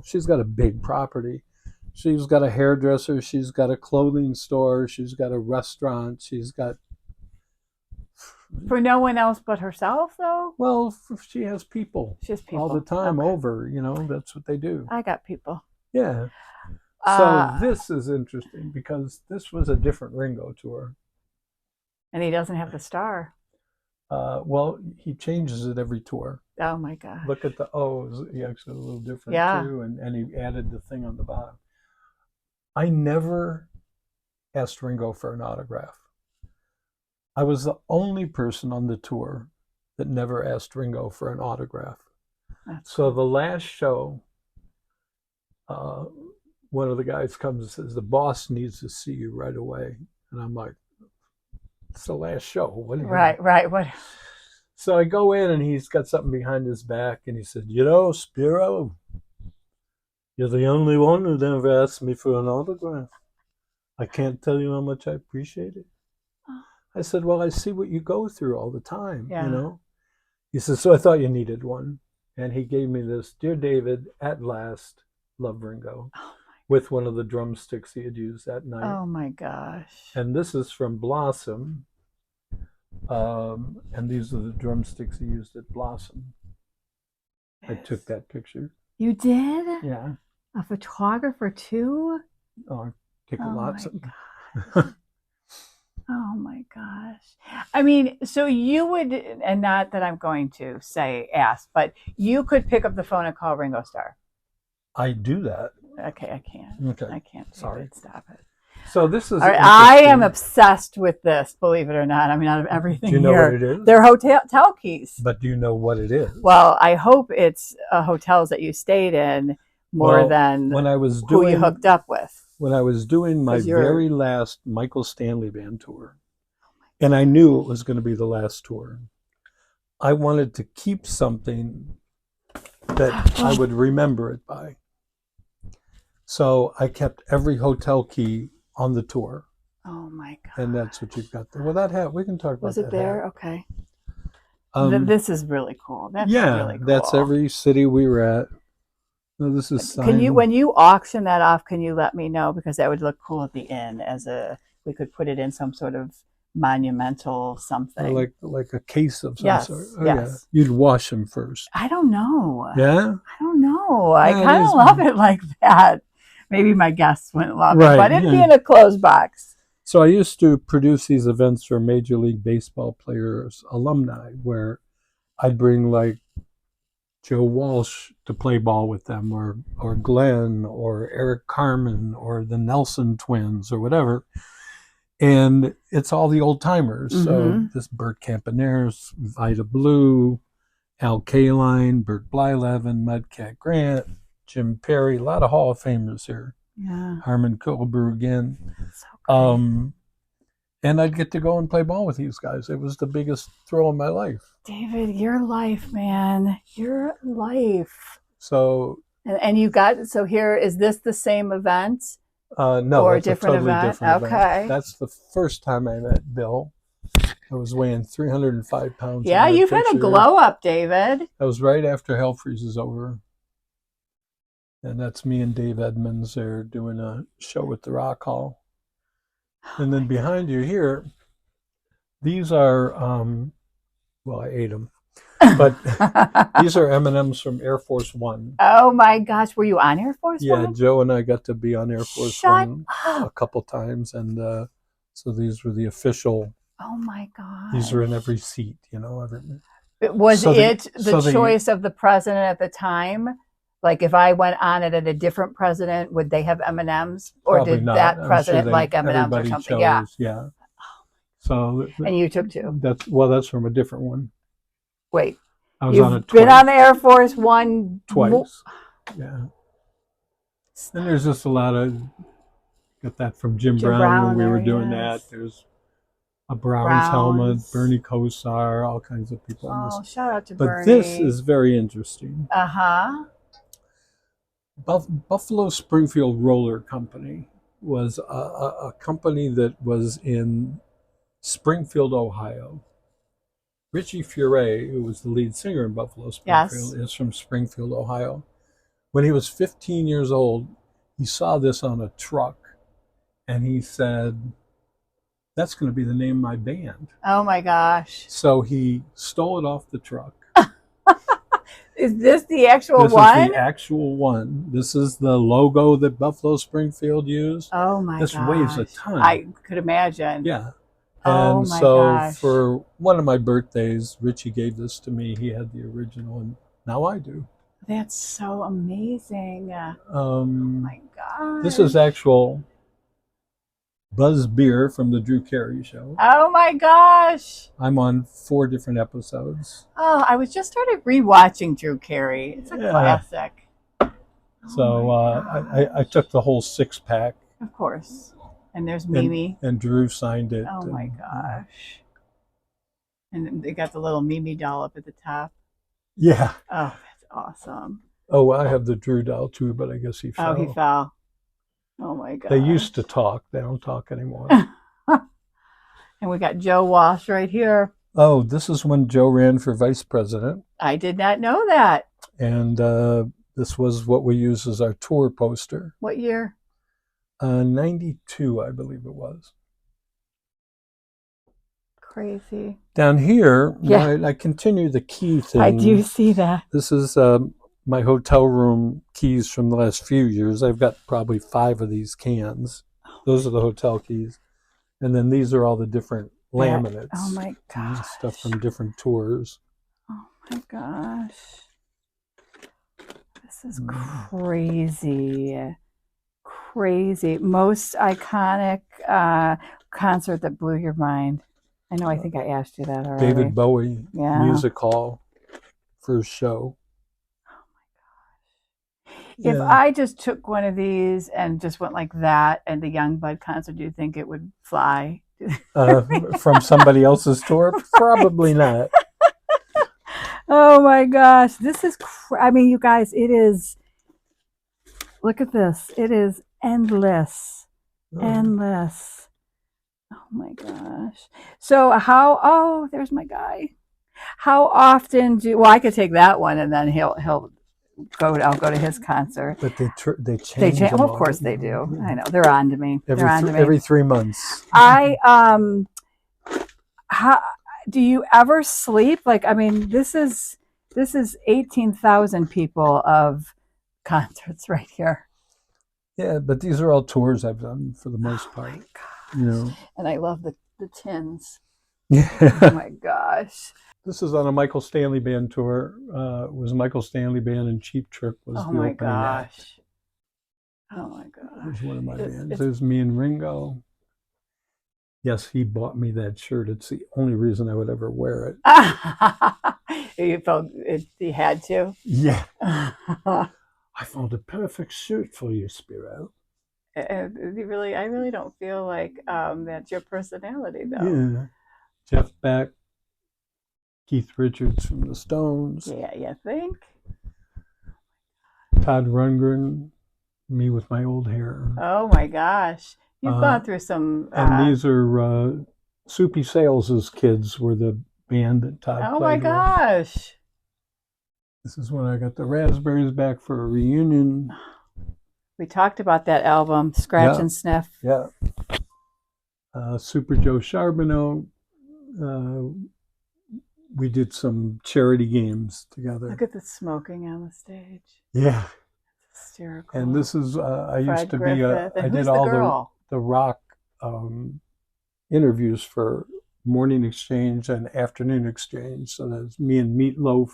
She's got a big property. She's got a hairdresser. She's got a clothing store. She's got a restaurant. She's got. For no one else but herself, though? Well, she has people. She has people. All the time over, that's what they do. I got people. Yeah. So this is interesting because this was a different Ringo tour. And he doesn't have the star. Well, he changes it every tour. Oh my God. Look at the O's. He actually a little different too. And he added the thing on the bottom. I never asked Ringo for an autograph. I was the only person on the tour that never asked Ringo for an autograph. So the last show, one of the guys comes and says, the boss needs to see you right away. And I'm like, it's the last show. What right. What? So I go in and he's got something behind his back and he said, Spero, you're the only one who never asked me for an autograph. I can't tell you how much I appreciate it. I said, well, I see what you go through all the time, He said, so I thought you needed one. And he gave me this, Dear David, at last, love Ringo, with one of the drumsticks he had used that night. Oh my gosh. And this is from Blossom. And these are the drumsticks he used at Blossom. I took that picture. You did? Yeah. A photographer too? Oh, I take lots of Oh my gosh. I mean, so you would, and not that I'm going to ask, but you could pick up the phone and call Ringo Starr. I do that. Okay, I can't. Okay. I can't. Sorry. Stop it. So this is. I am obsessed with this, believe it or not. I mean, out of everything here. Do you know what it is? They're hotel keys. But do you know what it is? Well, I hope it's hotels that you stayed in more than when I was who you hooked up with. When I was doing my very last Michael Stanley Band tour, and I knew it was going to be the last tour, I wanted to keep something that I would remember it by. So I kept every hotel key on the tour. Oh my God. And that's what you've got there. Well, that hat, we can talk about that. Was it there? Hat. Okay. This is really cool. That's really cool. That's every city we were at. No, this is signed. Can you, when you auction that off, can you let me know? Because that would look cool at the end we could put it in some sort of monumental something. Or like a case of some sort. Oh, yes. Yeah. You'd wash them first. I don't know. Yeah? I don't know. I kind of love it like that. Maybe my guests wouldn't love it, but it'd be in a closed box. So I used to produce these events for Major League Baseball players, alumni, where I'd bring like Joe Walsh to play ball with them, or Glenn, or Eric Carmen, or the Nelson twins, or whatever. And it's all the old timers. Mm-hmm. So this Bert Campaneris, Vida Blue, Al Kaline, Bert Blyleven, Mudcat Grant, Jim Perry, a lot of Hall of Famers here. Yeah. Harmon Killebrew again. So great. And I'd get to go and play ball with these guys. It was the biggest thrill of my life. David, your life, man. Your life. So. And you got, so here, is this the same event? No, or it's a different totally event? Different okay. Event. That's the first time I met Bill. I was weighing 305 pounds. Yeah, you've had a glow up, David. That was right after Hell Freezes Over. And that's me and Dave Edmonds there doing a show at the Rock Hall. And then behind you here, these are, well, I ate them. But these are M&Ms from Air Force One. Oh my gosh, were you on Air Force One? Yeah, Joe and I got to be on Air Force One a couple times. And so these were the official. Oh my God. These are in every seat, you know. Was the choice of the president at the time? Like if I went on it at a different president, would they have M&Ms? Or did that president like M&Ms or something? Chose, yeah. So and you took two. That's from a different one. Wait. I was on it twice. Been on the Air Force One twice. Yeah. And there's just a lot of got that from Jim Brown when we were doing that. There's a Browns helmet, Bernie Kosar, all kinds of people on this. Shout out to Bernie. But this is very interesting. Uh-huh. Buffalo Springfield Roller Company was a company that was in Springfield, Ohio. Richie Furay, who was the lead singer in Buffalo Springfield, is from Springfield, Ohio. When he was 15 years old, he saw this on a truck, and he said, "That's going to be the name of my band." Oh my gosh. So he stole it off the truck. Is this the actual one? This is the actual one. This is the logo that Buffalo Springfield used. Oh my gosh. This weighs a ton. I could imagine. Yeah. Oh and my so gosh. for one of my birthdays, Richie gave this to me. He had the original, and now I do. That's so amazing. Oh my God. This is actual Buzz Beer from the Drew Carey Show. Oh my gosh. I'm on 4 different episodes. Oh, I was just started rewatching Drew Carey. It's a classic. So I took the whole 6-pack. Of course. And there's Mimi. And Drew signed it. Oh my gosh. And they got the little Mimi doll up at the top. Yeah. Oh, that's awesome. Oh, I have the Drew doll too, but I guess he fell. Oh, he fell. Oh my God. They used to talk. They don't talk anymore. And we got Joe Walsh right here. Oh, this is when Joe ran for vice president. I did not know that. And this was what we used as our tour poster. What year? 92, I believe it was. Crazy. Down here, I continue the key thing. I do see that. This is my hotel room keys from the last few years. I've got probably 5 of these cans. Those are the hotel keys. And then these are all the different laminates. Oh my gosh. Stuff from different tours. Oh my gosh. This is crazy. Crazy. Most iconic concert that blew your mind. I know, I think I asked you that already. David Bowie, Music Hall, first show. If I just took one of these and just went like that and the Young Bud concert, do you think it would fly? From somebody else's tour? Probably not. Oh my gosh, this is. I mean, you guys, it is. Look at this. It is endless, endless. Oh my gosh. So how? Oh, there's my guy. How often do? Well, I could take that one, and then he'll go. I'll go to his concert. But they change. Well, of course they do. I know they're on to me. They're on to me every 3 months. How do you ever sleep? Like, I mean, this is 18,000 people of concerts right here. Yeah, but these are all tours I've done for the most part. My gosh. You know. And I love the tins. Yeah. Oh my gosh. This is on a Michael Stanley Band tour. It was Michael Stanley Band and Cheap Trick was the opening act. Oh my gosh. It was one of my bands. There's me and Ringo. Yes, he bought me that shirt. It's the only reason I would ever wear it. You felt you had to? Yeah. I found a perfect suit for you, Spero. I really don't feel like that's your personality, though. Yeah. Jeff Beck, Keith Richards from the Stones. Yeah, you think? Todd Rundgren, me with my old hair. Oh my gosh. You've gone through some... and these are Soupy Sales' kids were the band that Todd played with. Oh my gosh. This is when I got the Raspberries back for a reunion. We talked about that album, Scratch and Sniff. Yeah. Super Joe Charbonneau. We did some charity games together. Look at the smoking on the stage. Yeah. It's hysterical. And this is, I used to be I did all the rock interviews for Morning Exchange and Afternoon Exchange. So that's me and Meatloaf.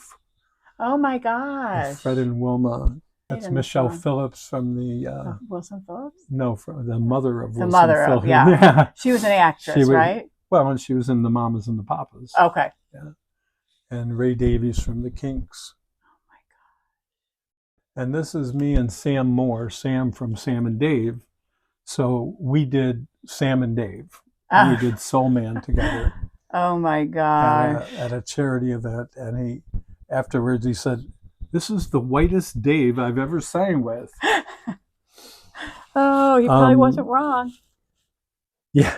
Oh my gosh. Fred and Wilma. That's Michelle Phillips from the... Wilson Phillips? No, from the mother of Wilson Phillips. Yeah. She was an actress, right? Well, and she was in the Mamas and the Papas. Okay. Yeah. And Ray Davies from the Kinks. Oh my God. And this is me and Sam Moore, Sam from Sam and Dave. So we did Sam and Dave. We did Soul Man together. Oh my gosh. At a charity event. And afterwards he said, "This is the whitest Dave I've ever sang with." Oh, he probably wasn't wrong. Yeah.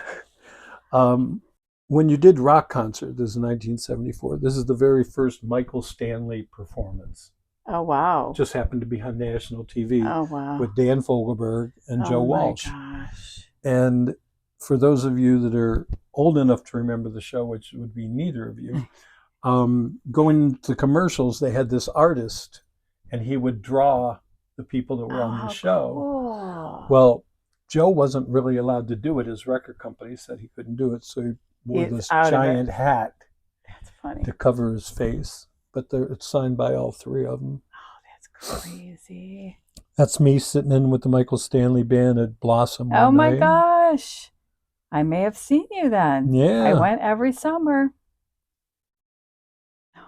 When you did Rock Concert, this is 1974, this is the very first Michael Stanley performance. Oh, wow. Just happened to be on national TV. Oh, wow. With Dan Fogelberg and Joe Walsh. Oh, my gosh. And for those of you that are old enough to remember the show, which would be neither of you, going to commercials, they had this artist, and he would draw the people that were on the show. Cool. Well, Joe wasn't really allowed to do it. His record company said he couldn't do it, so he wore this giant hat to cover his face. But it's signed by all three of them. Oh, that's crazy. That's me sitting in with the Michael Stanley Band at Blossom. Oh my gosh. I may have seen you then. Yeah. I went every summer.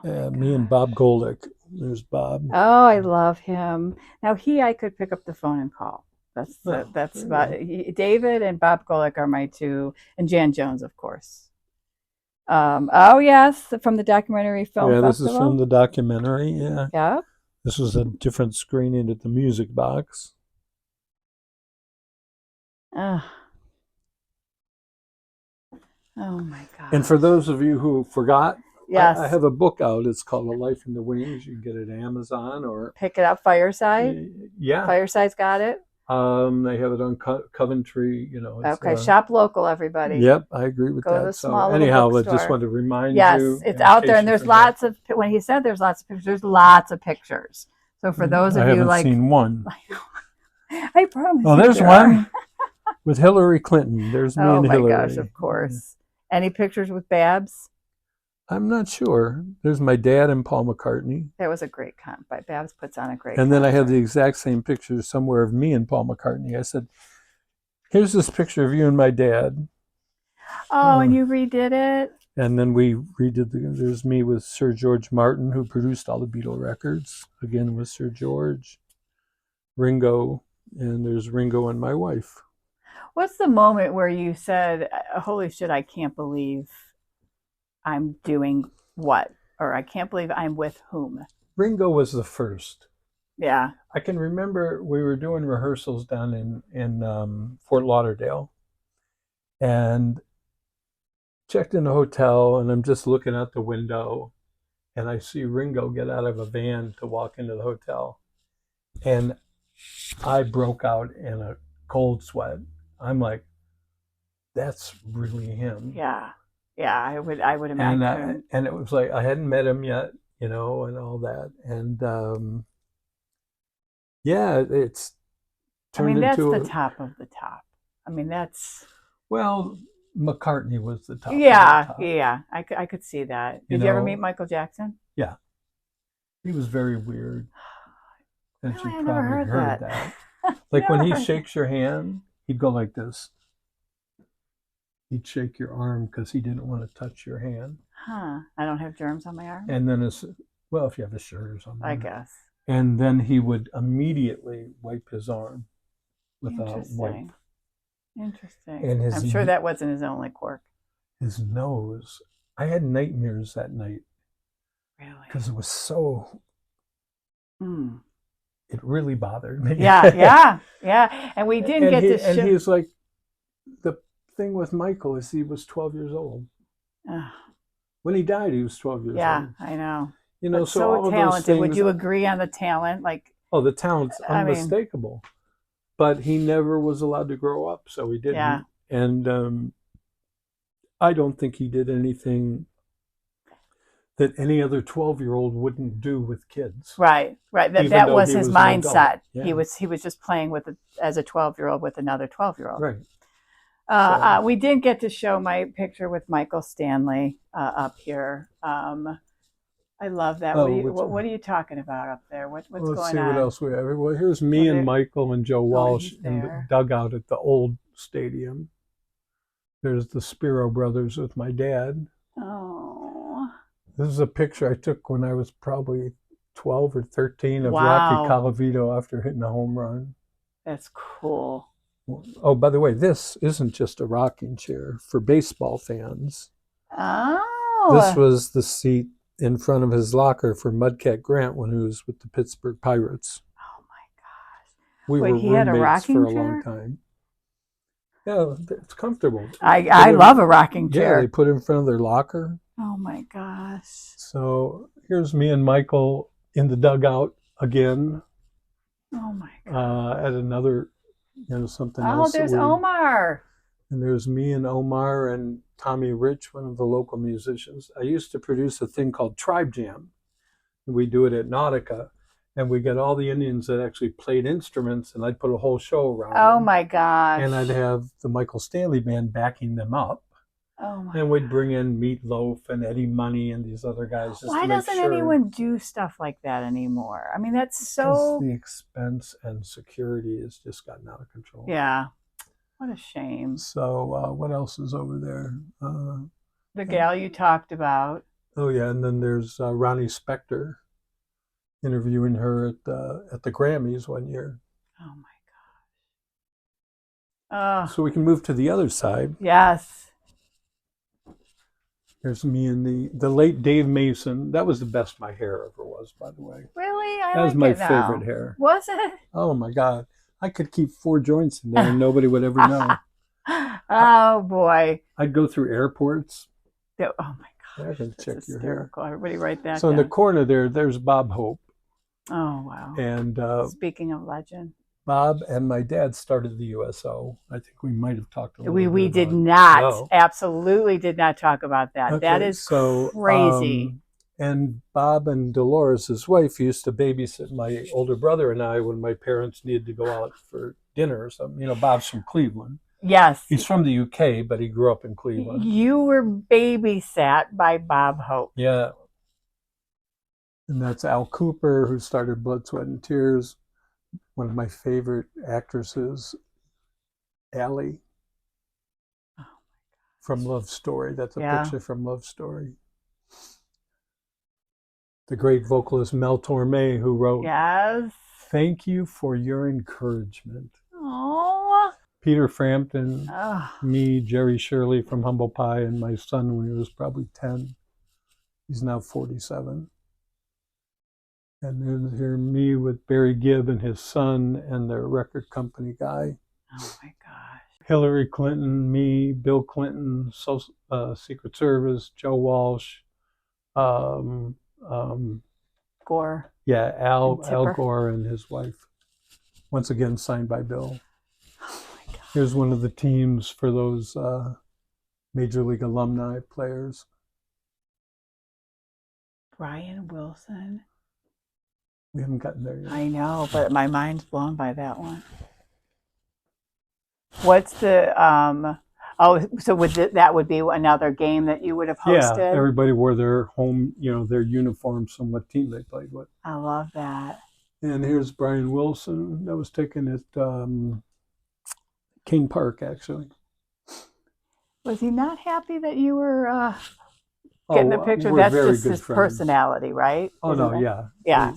Me and Bob Golick. There's Bob. Oh, I love him. Now I could pick up the phone and call. That's about it. David and Bob Golick are my two, and Jan Jones, of course. Oh yes, from the documentary film. Yeah, festival. This is from the documentary. Yeah. Yeah. This was a different screening at the Music Box. Oh my God. And for those of you who forgot, yes, I have a book out. It's called A Life in the Wings. You can get it at Amazon or pick it up. Fireside. Yeah. Fireside's got it. They have it on Coventry. Okay, shop local, everybody. Yep, I agree with that. Go to the small little anyhow, I bookstore. just wanted to remind you. Yes, it's out there, and there's lots of. When he said there's lots of pictures, there's lots of pictures. So for those of you I haven't seen one. I promise. Oh, there's one with Hillary Clinton. There's me and Hillary. Oh my gosh, of course. Any pictures with Babs? I'm not sure. There's my dad and Paul McCartney. That was a great comp. Babs puts on a great And then I have the exact same picture somewhere of me and Paul McCartney. I said, "Here's this picture of you and my dad." Oh, and you redid it? And then we redid there's me with Sir George Martin, who produced all the Beatle records. Again with Sir George. Ringo, and there's Ringo and my wife. What's the moment where you said, "Holy shit, I can't believe I'm doing what or I can't believe I'm with whom. Ringo was the first. Yeah. I can remember we were doing rehearsals down in Fort Lauderdale, and checked in a hotel, and I'm just looking out the window, and I see Ringo get out of a van to walk into the hotel, and I broke out in a cold sweat. I'm like, that's really him. Yeah. I would imagine. And it was like I hadn't met him yet, and all that, and yeah, it's turned that's into the top of the top. that's. Well, McCartney was the top. Yeah, of the top. yeah. I could see that. Did you ever meet Michael Jackson? Yeah, he was very weird. And really? you I probably never heard that. Like when he shakes your hand, he'd go like this. He'd shake your arm because he didn't want to touch your hand. Huh. I don't have germs on my arm? And then if you have a shirt or something. I guess. And then he would immediately wipe his arm with a wipe. Interesting. And I'm sure that wasn't his only quirk. His nose. I had nightmares that night. Really? Because it was so... It really bothered me. Yeah. And we didn't get to show... And he's like, the thing with Michael is he was 12 years old. When he died, he was 12 years old. Yeah, I know. But so all talented. Those things, would you agree on the talent? The talent's unmistakable. But he never was allowed to grow up, so he didn't. Yeah. And I don't think he did anything that any other 12-year-old wouldn't do with kids. Right. That was his mindset. Yeah. He was just playing as a 12-year-old with another 12-year-old. Right. We did get to show my picture with Michael Stanley up here. I love that. What are you talking about up there? What's going on? Let's see what else we have. Well, here's me and Michael and Joe Walsh in the dugout at the old stadium. There's the Spero brothers with my dad. Oh. This is a picture I took when I was probably 12 or 13 of Rocky Colavito after hitting a home run. That's cool. Oh, by the way, this isn't just a rocking chair for baseball fans. Oh. This was the seat in front of his locker for Mudcat Grant when he was with the Pittsburgh Pirates. Oh my gosh! We were roommates for a long time. Yeah, it's comfortable. I love a rocking chair. Yeah, they put it in front of their locker. Oh my gosh! So here's me and Michael in the dugout again. Oh my god! At another, something else. Oh, there's Omar. And there's me and Omar and Tommy Rich, one of the local musicians. I used to produce a thing called Tribe Jam. We do it at Nautica, and we get all the Indians that actually played instruments, and I'd put a whole show around them. My gosh. And I'd have the Michael Stanley Band backing them up. Oh my And we'd bring in Meatloaf and Eddie Money and these other guys. Why doesn't anyone do stuff like that anymore? That's so... Because the expense and security has just gotten out of control. Yeah. What a shame. So what else is over there? The gal you talked about. Oh yeah, and then there's Ronnie Spector interviewing her at the Grammys one year. Oh my gosh. So we can move to the other side. Yes. There's me and the late Dave Mason. That was the best my hair ever was, by the way. Really? That was my favorite hair. Was it? Oh my God. I could keep 4 joints in there and nobody would ever know. Oh boy. I'd go through airports. Oh my gosh. I can check your hair. Everybody write that So down. in the corner there's Bob Hope. Oh wow. And speaking of legend. Bob and my dad started the USO. I think we might have talked a little bit We about did not. No. Absolutely did not talk about that. Okay, that is crazy. And Bob and Dolores, his wife, used to babysit my older brother and I when my parents needed to go out for dinner or something. Bob's from Cleveland. Yes. He's from the UK, but he grew up in Cleveland. You were babysat by Bob Hope. Yeah. And that's Al Cooper, who started Blood, Sweat, and Tears. One of my favorite actresses, Allie. Oh my God. From Love Story. That's a picture from Love Story. The great vocalist Mel Torme, who wrote, "Yes, thank you for your encouragement." Oh. Peter Frampton, me, Jerry Shirley from Humble Pie, and my son when he was probably 10. He's now 47. And then here me with Barry Gibb and his son and their record company guy. Oh my gosh. Hillary Clinton, me, Bill Clinton, Secret Service, Joe Walsh, Gore. Yeah, Al Gore and his wife. Once again, signed by Bill. Oh my God. Here's one of the teams for those Major League alumni players. Brian Wilson. We haven't gotten there yet. I know, but my mind's blown by that one. What's the so that would be another game that you would have hosted? Yeah, everybody wore their home, their uniforms from what team they played with. I love that. And here's Brian Wilson. That was taken at King Park, actually. Was he not happy that you were getting the picture? That's just his personality, right? Oh, no, yeah. Yeah.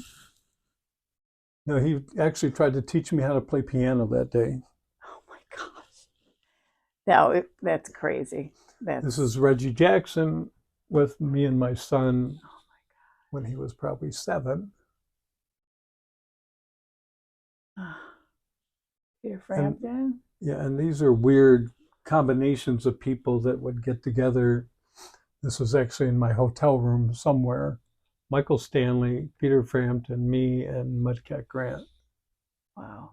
No, he actually tried to teach me how to play piano that day. Oh my gosh. No, that's crazy. This is Reggie Jackson with me and my son when he was probably 7. Peter Frampton. And these are weird combinations of people that would get together. This was actually in my hotel room somewhere. Michael Stanley, Peter Frampton, me, and Mudcat Grant. Wow.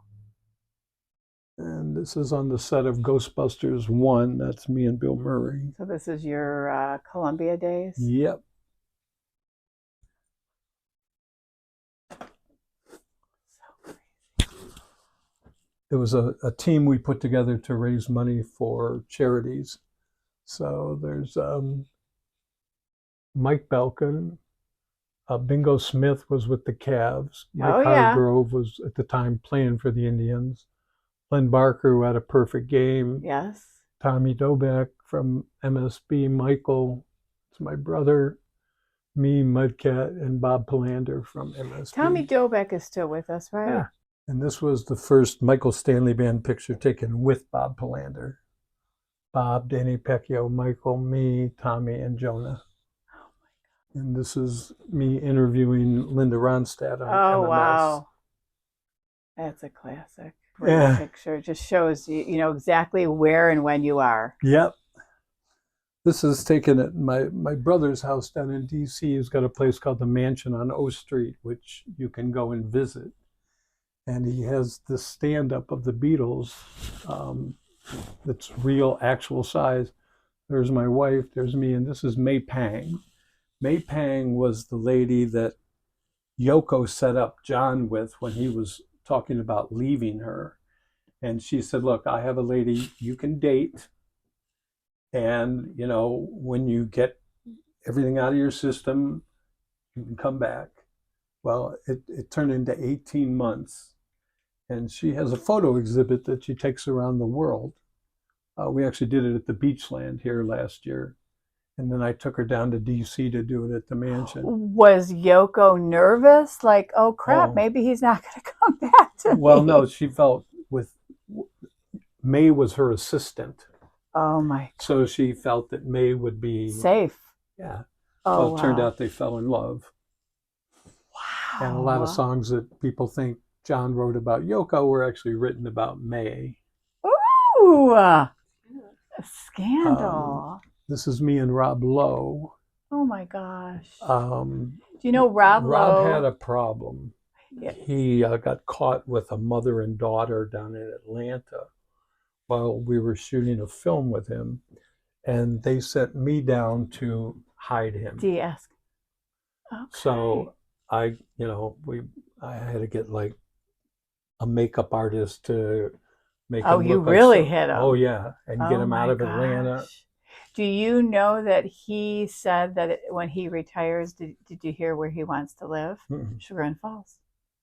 And this is on the set of Ghostbusters 1. That's me and Bill Murray. So this is your Columbia days? Yep. So crazy. It was a team we put together to raise money for charities. So there's Mike Belkin. Bingo Smith was with the Cavs. Mike Hargrove was at the time playing for the Indians. Len Barker, who had a perfect game. Yes. Tommy Doback from MSB. Michael, it's my brother. Me, Mudcat, and Bob Palander from MSB. Tommy Doback is still with us, right? Yeah. And this was the first Michael Stanley Band picture taken with Bob Palander. Bob, Danny Pecchio, Michael, me, Tommy, and Jonah. And this is me interviewing Linda Ronstadt on MMS. Wow. That's a classic. Great picture. It just shows you know exactly where and when you are. Yep. This is taken at my brother's house down in D.C. He's got a place called the Mansion on O Street, which you can go and visit. And he has this stand-up of the Beatles that's real, actual size. There's my wife, there's me, and this is May Pang. May Pang was the lady that Yoko set up John with when he was talking about leaving her. And she said, look, I have a lady you can date. And, when you get everything out of your system, you can come back. Well, it turned into 18 months. And she has a photo exhibit that she takes around the world. We actually did it at the Beachland here last year. And then I took her down to D.C. to do it at the Mansion. Was Yoko nervous? Like, oh crap, maybe he's not going to come back to me. Well, no, she felt May was her assistant. Oh my. So she felt that May would be safe. Yeah. Oh, well, it turned out they fell in love. Wow. And a lot of songs that people think John wrote about Yoko were actually written about May. Ooh, a scandal. This is me and Rob Lowe. Oh my gosh. Do you know Rob Lowe? Rob had a problem. Yeah. He got caught with a mother and daughter down in Atlanta while we were shooting a film with him. And they sent me down to hide him. DS. Okay. So I had to get like a makeup artist to make him look you like really hit him. Oh yeah, and get him out of Atlanta. Do you know that he said that when he retires, did you hear where he wants to live? Chagrin Falls.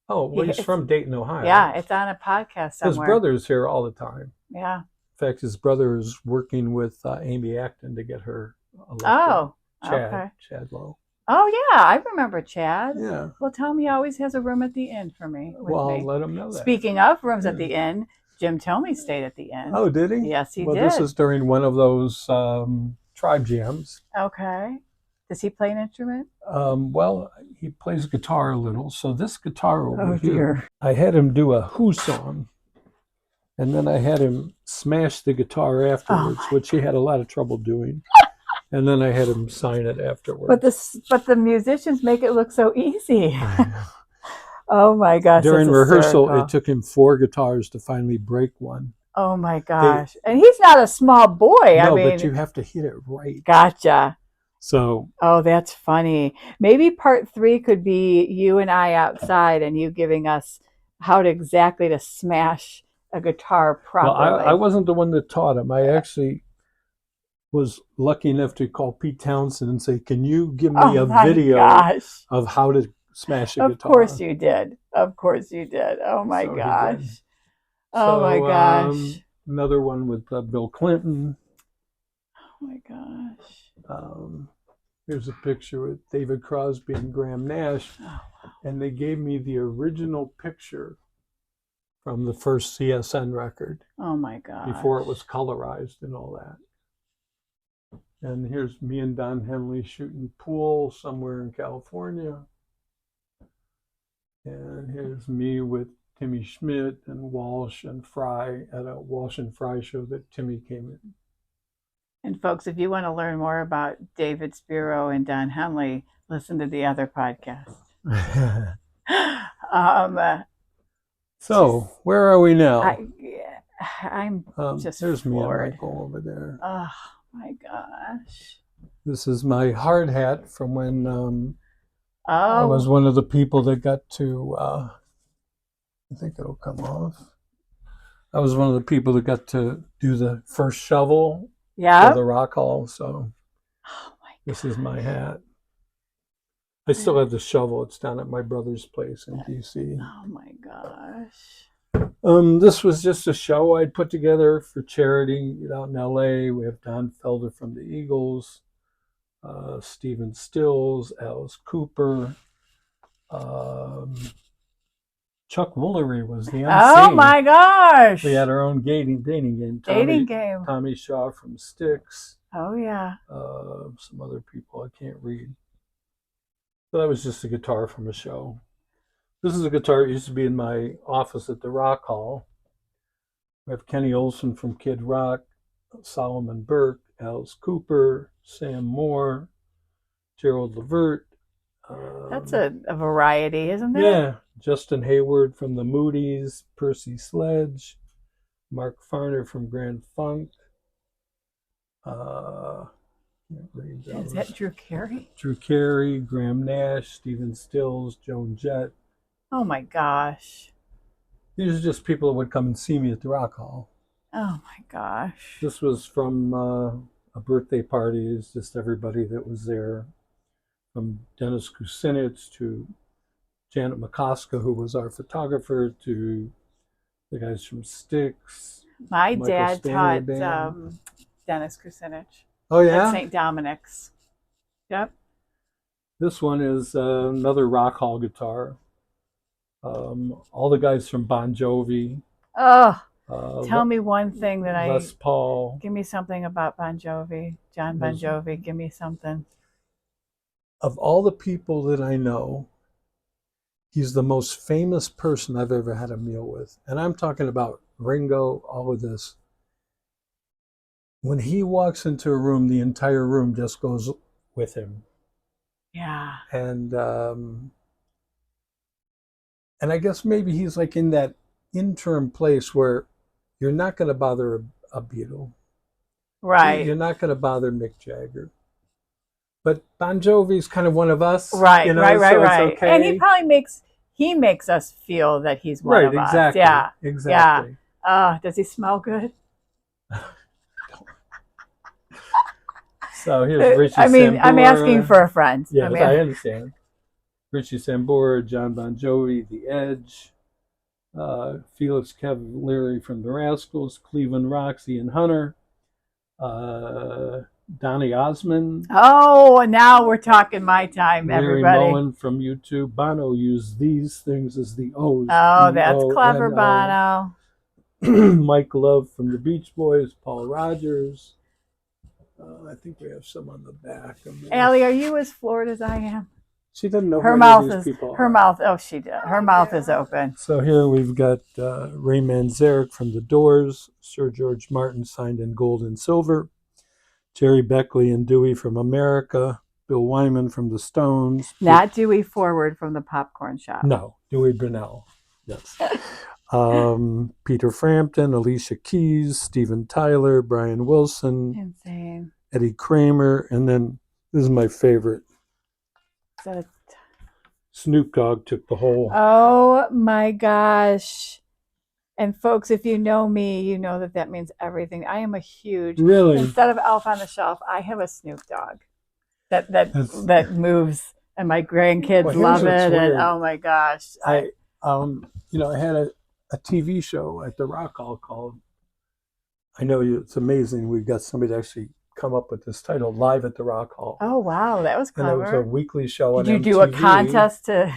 Oh, well, he's from Dayton, Ohio. Yeah, it's on a podcast somewhere. His brother's here all the time. Yeah. In fact, his brother is working with Amy Acton to get her elected. Oh, Chad Lowe. Oh, yeah, I remember Chad. Yeah. Well, tell him he always has a room at the inn for me. I'll let him know that. Speaking of rooms at the inn, Jim Tomey stayed at the inn. Oh, did he? Yes, he did. Well, this is during one of those tribe jams. Okay. Does he play an instrument? Well, he plays guitar a little. So this guitar over here, Dear. I had him do a Who song, and then I had him smash the guitar afterwards, which he had a lot of trouble doing. And then I had him sign it afterwards. But the musicians make it look so easy. Oh my gosh! During rehearsal, it took him 4 guitars to finally break one. Oh my gosh! And he's not a small boy. No, I mean, but you have to hit it right. Gotcha. So. Oh, that's funny. Maybe part 3 could be you and I outside, and you giving us how to smash a guitar properly. Well, I wasn't the one that taught him. I actually was lucky enough to call Pete Townsend and say, "Can you give me a video of how to smash a guitar?" Of course you did. Of course you did. Oh my gosh. Oh my gosh. Another one with Bill Clinton. Oh my gosh. Here's a picture with David Crosby and Graham Nash. Oh, wow. And they gave me the original picture from the first CSN record. Oh my gosh. Before it was colorized and all that. And here's me and Don Henley shooting pool somewhere in California. And here's me with Timmy Schmidt and Walsh and Fry at a Walsh and Fry show that Timmy came in. And folks, if you want to learn more about David Spero and Don Henley, listen to the other podcast. So where are we now? I'm just there's floored. Me and Michael over there. Oh my gosh. This is my hard hat from when I was one of the people that got to, I think it'll come off. I was one of the people that got to do the first shovel for the Rock Hall. So this is my hat. I still have the shovel. It's down at my brother's place in DC. Oh my gosh. This was just a show I'd put together for charity out in LA. We have Don Felder from the Eagles, Stephen Stills, Alice Cooper, Chuck Woolery was the MC. Oh my gosh. We had our own dating game. Tommy Shaw from Styx. Oh yeah. Some other people I can't read. So that was just a guitar from a show. This is a guitar that used to be in my office at the Rock Hall. We have Kenny Olson from Kid Rock, Solomon Burke, Alice Cooper, Sam Moore, Gerald Levert. That's a variety, isn't it? Yeah. Justin Hayward from the Moody's, Percy Sledge, Mark Farner from Grand Funk. Is that Drew Carey? Drew Carey, Graham Nash, Stephen Stills, Joan Jett. Oh my gosh. These are just people that would come and see me at the Rock Hall. Oh my gosh. This was from a birthday party. It's just everybody that was there. From Dennis Kucinich to Janet McCosker, who was our photographer, to the guys from Styx. My dad taught Dennis Kucinich. Oh, yeah? At St. Dominic's. Yep. This one is another Rock Hall guitar. All the guys from Bon Jovi. Oh, tell me one thing that Les Paul. Give me something about Bon Jovi. John Bon Jovi, give me something. Of all the people that I know, he's the most famous person I've ever had a meal with. And I'm talking about Ringo, all of this. When he walks into a room, the entire room just goes with him. Yeah. And I guess maybe he's like in that interim place where you're not going to bother a Beatle. Right. You're not going to bother Mick Jagger. But Bon Jovi's kind of one of us. Right, you know, right. It's okay. And he probably makes us feel that he's one of us. Yeah. Exactly. Yeah. Does he smell good? So here's Richie Sambora. I'm asking for a friend. Yeah, I understand. Richie Sambora, John Bon Jovi, The Edge, Felix Cavalieri from the Rascals, Cleveland Rocks, Ian Hunter, Donny Osmond. Oh, now we're talking my time, Larry everybody. Mullen from YouTube. Bono used these things as the O's. Oh, that's clever, Bono. Mike Love from the Beach Boys, Paul Rogers. I think we have some on the back. Allie, are you as floored as I am? She doesn't know her who mouth these is people her are. mouth. Oh, she did. Her mouth is open. So here we've got Ray Manzarek from The Doors, Sir George Martin signed in gold and silver, Jerry Beckley and Dewey from America, Bill Wyman from the Stones. Not Dewey Forward from the popcorn shop. No, Dewey Brunel. Yes. Peter Frampton, Alicia Keys, Steven Tyler, Brian Wilson, Insane. Eddie Kramer, and then this is my favorite. Is that a Snoop Dogg took the whole. Oh my gosh. And folks, if you know me, you know that that means everything. I am a huge, Really? Instead of Elf on the Shelf, I have a Snoop Dogg that moves, and my grandkids love it. And oh my gosh. I had a TV show at the Rock Hall called, I know it's amazing, we've got somebody to actually come up with this title, Live at the Rock Hall. Oh wow, that was clever. And it was a weekly show on MTV. Did you do a contest to?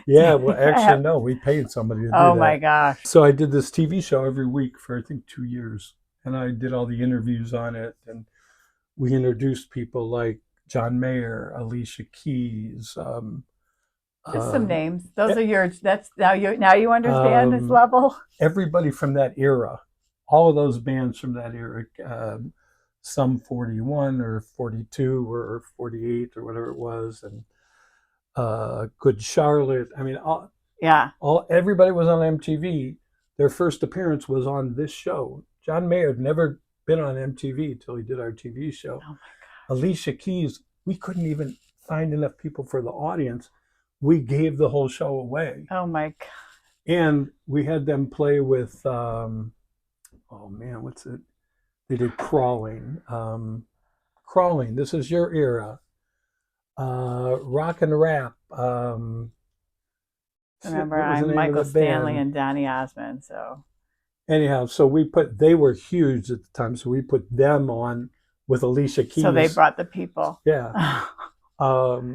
Yeah, well, actually, no, we paid somebody to do that. Oh my gosh. So I did this TV show every week for, I think, 2 years. And I did all the interviews on it. And we introduced people like John Mayer, Alicia Keys. Just some names. Those are yours. That's now you understand this level. Everybody from that era, all of those bands from that era, some 41 or 42 or 48 or whatever it was, and Good Charlotte. I mean, everybody was on MTV. Their first appearance was on this show. John Mayer had never been on MTV until he did our TV show. Oh my God. Alicia Keys, we couldn't even find enough people for the audience. We gave the whole show away. Oh my God. And we had them play with, what's it? They did Crawling. Crawling, this is your era. Rock and Rap. Remember, I'm Michael Stanley and Donny Osmond. So anyhow, they were huge at the time, so we put them on with Alicia Keys. So they brought the people. Yeah.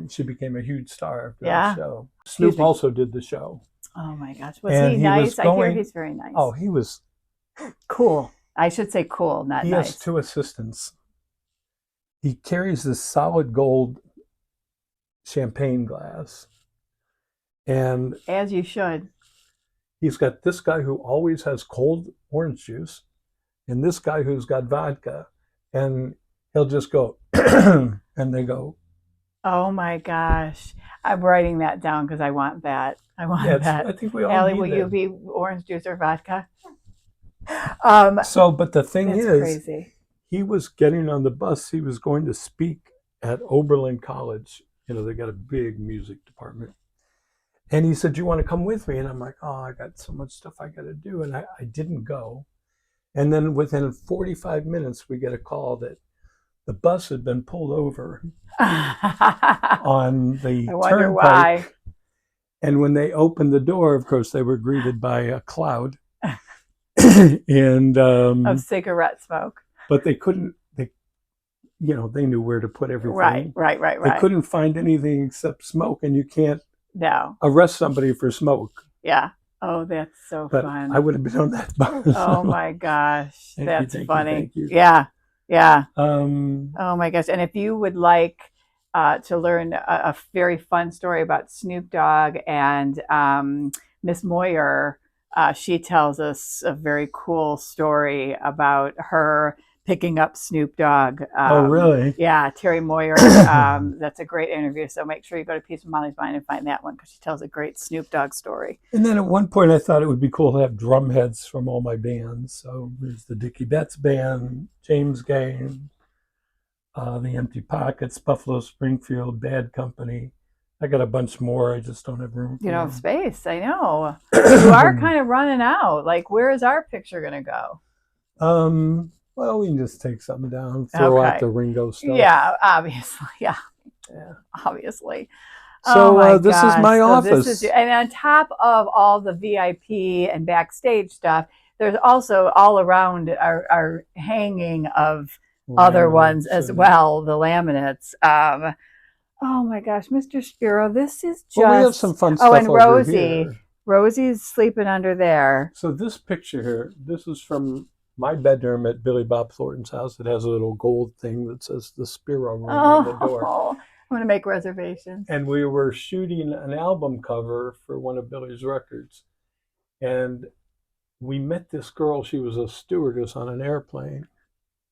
She became a huge star after that show. Snoop also did the show. Oh my gosh. Was he nice? I hear he's very nice. Oh, he was cool. I should say cool, not nice. He has 2 assistants. He carries this solid gold champagne glass. And as you should. He's got this guy who always has cold orange juice and this guy who's got vodka. And he'll just go, and they go. Oh my gosh. I'm writing that down because I want that. I want that. I think we all Allie, need will that. you be orange juice or vodka? But the thing is, crazy. He was getting on the bus. He was going to speak at Oberlin College. You know, they got a big music department. And he said, "Do you want to come with me?" And I'm like, "Oh, I got so much stuff I got to do." And I didn't go. And then within 45 minutes, we get a call that the bus had been pulled over on the I wonder turnpike. why. And when they opened the door, of course, they were greeted by a cloud and of cigarette smoke. But they couldn't. They knew where to put everything. Right. They couldn't find anything except smoke, and you can't arrest somebody for smoke. Yeah. Oh, that's so fun. I would have been on that bus. Oh my gosh, that's funny. Thank you. Yeah. Oh my gosh! And if you would like to learn a very fun story about Snoop Dogg and Miss Moyer, she tells us a very cool story about her picking up Snoop Dogg. Oh, really? Yeah, Terry Moyer. That's a great interview. So make sure you go to Piece of Molly's Mind and find that one because she tells a great Snoop Dogg story. And then at one point I thought it would be cool to have drum heads from all my bands. So there's the Dickie Betts Band, James Gang, the Empty Pockets, Buffalo Springfield, Bad Company. I got a bunch more. I just don't have room. You don't have space. I know. You are kind of running out. Like, where is our picture going to go? Well, we can just take something down, throw out the Ringo stuff. Yeah, obviously. Yeah. Obviously. So this is my office. And on top of all the VIP and backstage stuff, there's also all around our hanging of other ones as well, the laminates. Oh my gosh, Mr. Spero, this is just... Well, we have some fun stuff and over Rosie. here. Rosie's sleeping under there. So this picture here, this is from my bedroom at Billy Bob Thornton's house, it has a little gold thing that says the Spero room on the door. I'm going to make reservations. And we were shooting an album cover for one of Billy's records. And we met this girl. She was a stewardess on an airplane,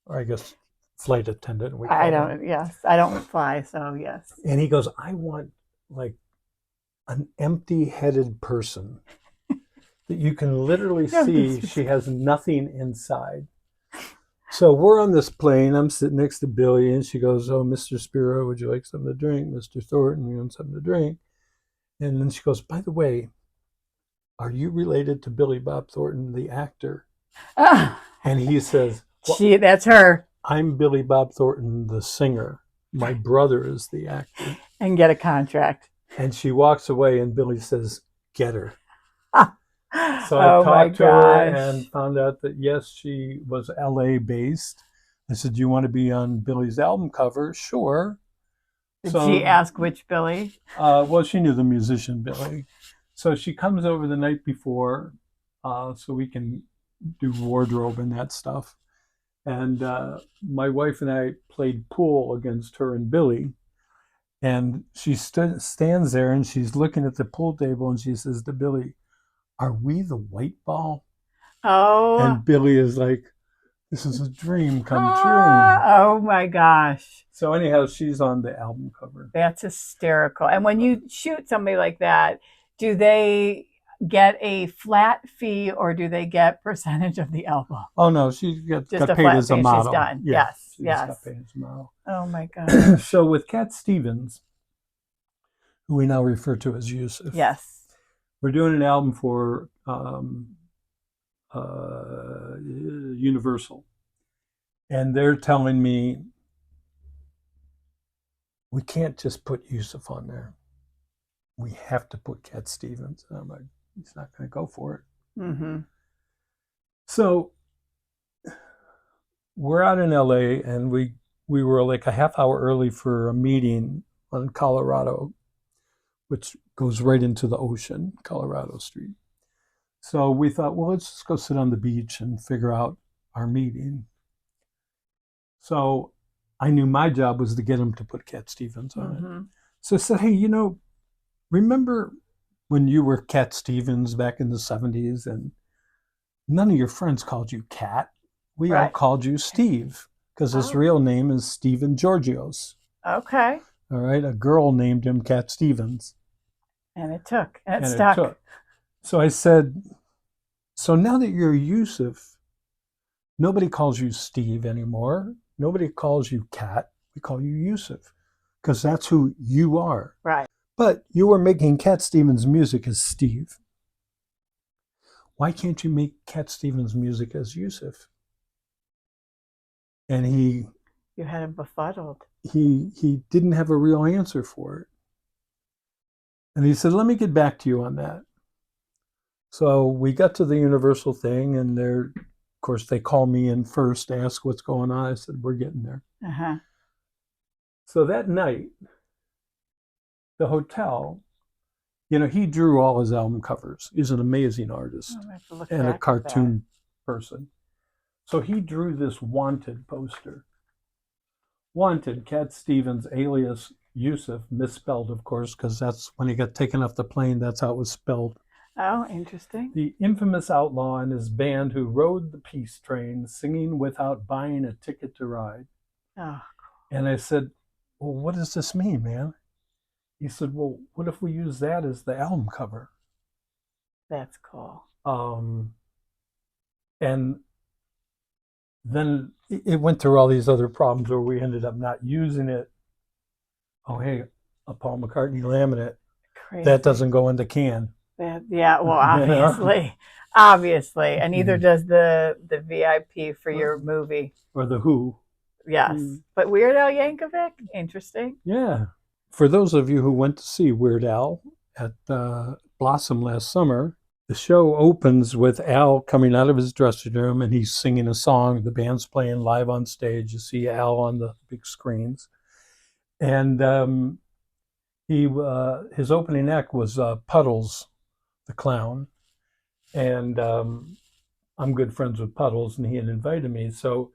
or I guess flight attendant. I don't fly, so yes. And he goes, I want like an empty-headed person that you can literally see she has nothing inside. So we're on this plane. I'm sitting next to Billy, and she goes, oh, Mr. Spero, would you like something to drink? Mr. Thornton, you want something to drink? And then she goes, by the way, are you related to Billy Bob Thornton, the actor? And he says, well, that's her. I'm Billy Bob Thornton, the singer. My brother is the actor. And get a contract. And she walks away, and Billy says, get her. So I talked to her and found out that, yes, she was LA based. I said, do you want to be on Billy's album cover? Sure. Did she ask which Billy? Well, she knew the musician Billy. So she comes over the night before so we can do wardrobe and that stuff. And my wife and I played pool against her and Billy. And she stands there and she's looking at the pool table and she says to Billy, are we the white ball? Oh. And Billy is like, this is a dream come true. Oh my gosh. So anyhow, she's on the album cover. That's hysterical. And when you shoot somebody like that, do they get a flat fee or do they get percentage of the album? Oh no, she got paid as a model. She's done. Yeah, yes. She got paid as a model. Oh my gosh. So with Cat Stevens, who we now refer to as Yusuf. Yes. We're doing an album for Universal. And they're telling me, we can't just put Yusuf on there. We have to put Cat Stevens. And I'm like, he's not going to go for it. Mm-hmm. So we're out in LA and we were like a half hour early for a meeting on Colorado, which goes right into the ocean, Colorado Street. So we thought, well, let's just go sit on the beach and figure out our meeting. So I knew my job was to get him to put Cat Stevens on it. So I said, hey, remember when you were Cat Stevens back in the 70s and none of your friends called you Cat? We all called you Steve because his real name is Stephen Georgios. Okay. All right. A girl named him Cat Stevens. And it took. And it stuck. So I said, so now that you're Yusuf, nobody calls you Steve anymore. Nobody calls you Cat. We call you Yusuf because that's who you are. Right. But you were making Cat Stevens music as Steve. Why can't you make Cat Stevens music as Yusuf? And you had him befuddled. He didn't have a real answer for it. And he said, let me get back to you on that. So we got to the Universal thing, and of course, they call me in first to ask what's going on. I said, we're getting there. Uh-huh. So that night, the hotel, he drew all his album covers. He's an amazing artist and a cartoon person. So he drew this Wanted poster. Wanted, Cat Stevens, alias Yusuf, misspelled, of course, because that's when he got taken off the plane. That's how it was spelled. Oh, interesting. The infamous outlaw and his band who rode the peace train, singing without buying a ticket to ride. Oh, cool. And I said, well, what does this mean, man? He said, well, what if we use that as the album cover? That's cool. And then it went through all these other problems where we ended up not using it. Oh, hey, a Paul McCartney laminate. Crazy. That doesn't go in the can. Yeah, well, obviously. And neither does the VIP for your movie. Or the Who. Yes. But Weird Al Yankovic, interesting. Yeah. For those of you who went to see Weird Al at Blossom last summer, the show opens with Al coming out of his dressing room and he's singing a song. The band's playing live on stage. You see Al on the big screens. And his opening act was Puddles, the clown. And I'm good friends with Puddles, and he had invited me. So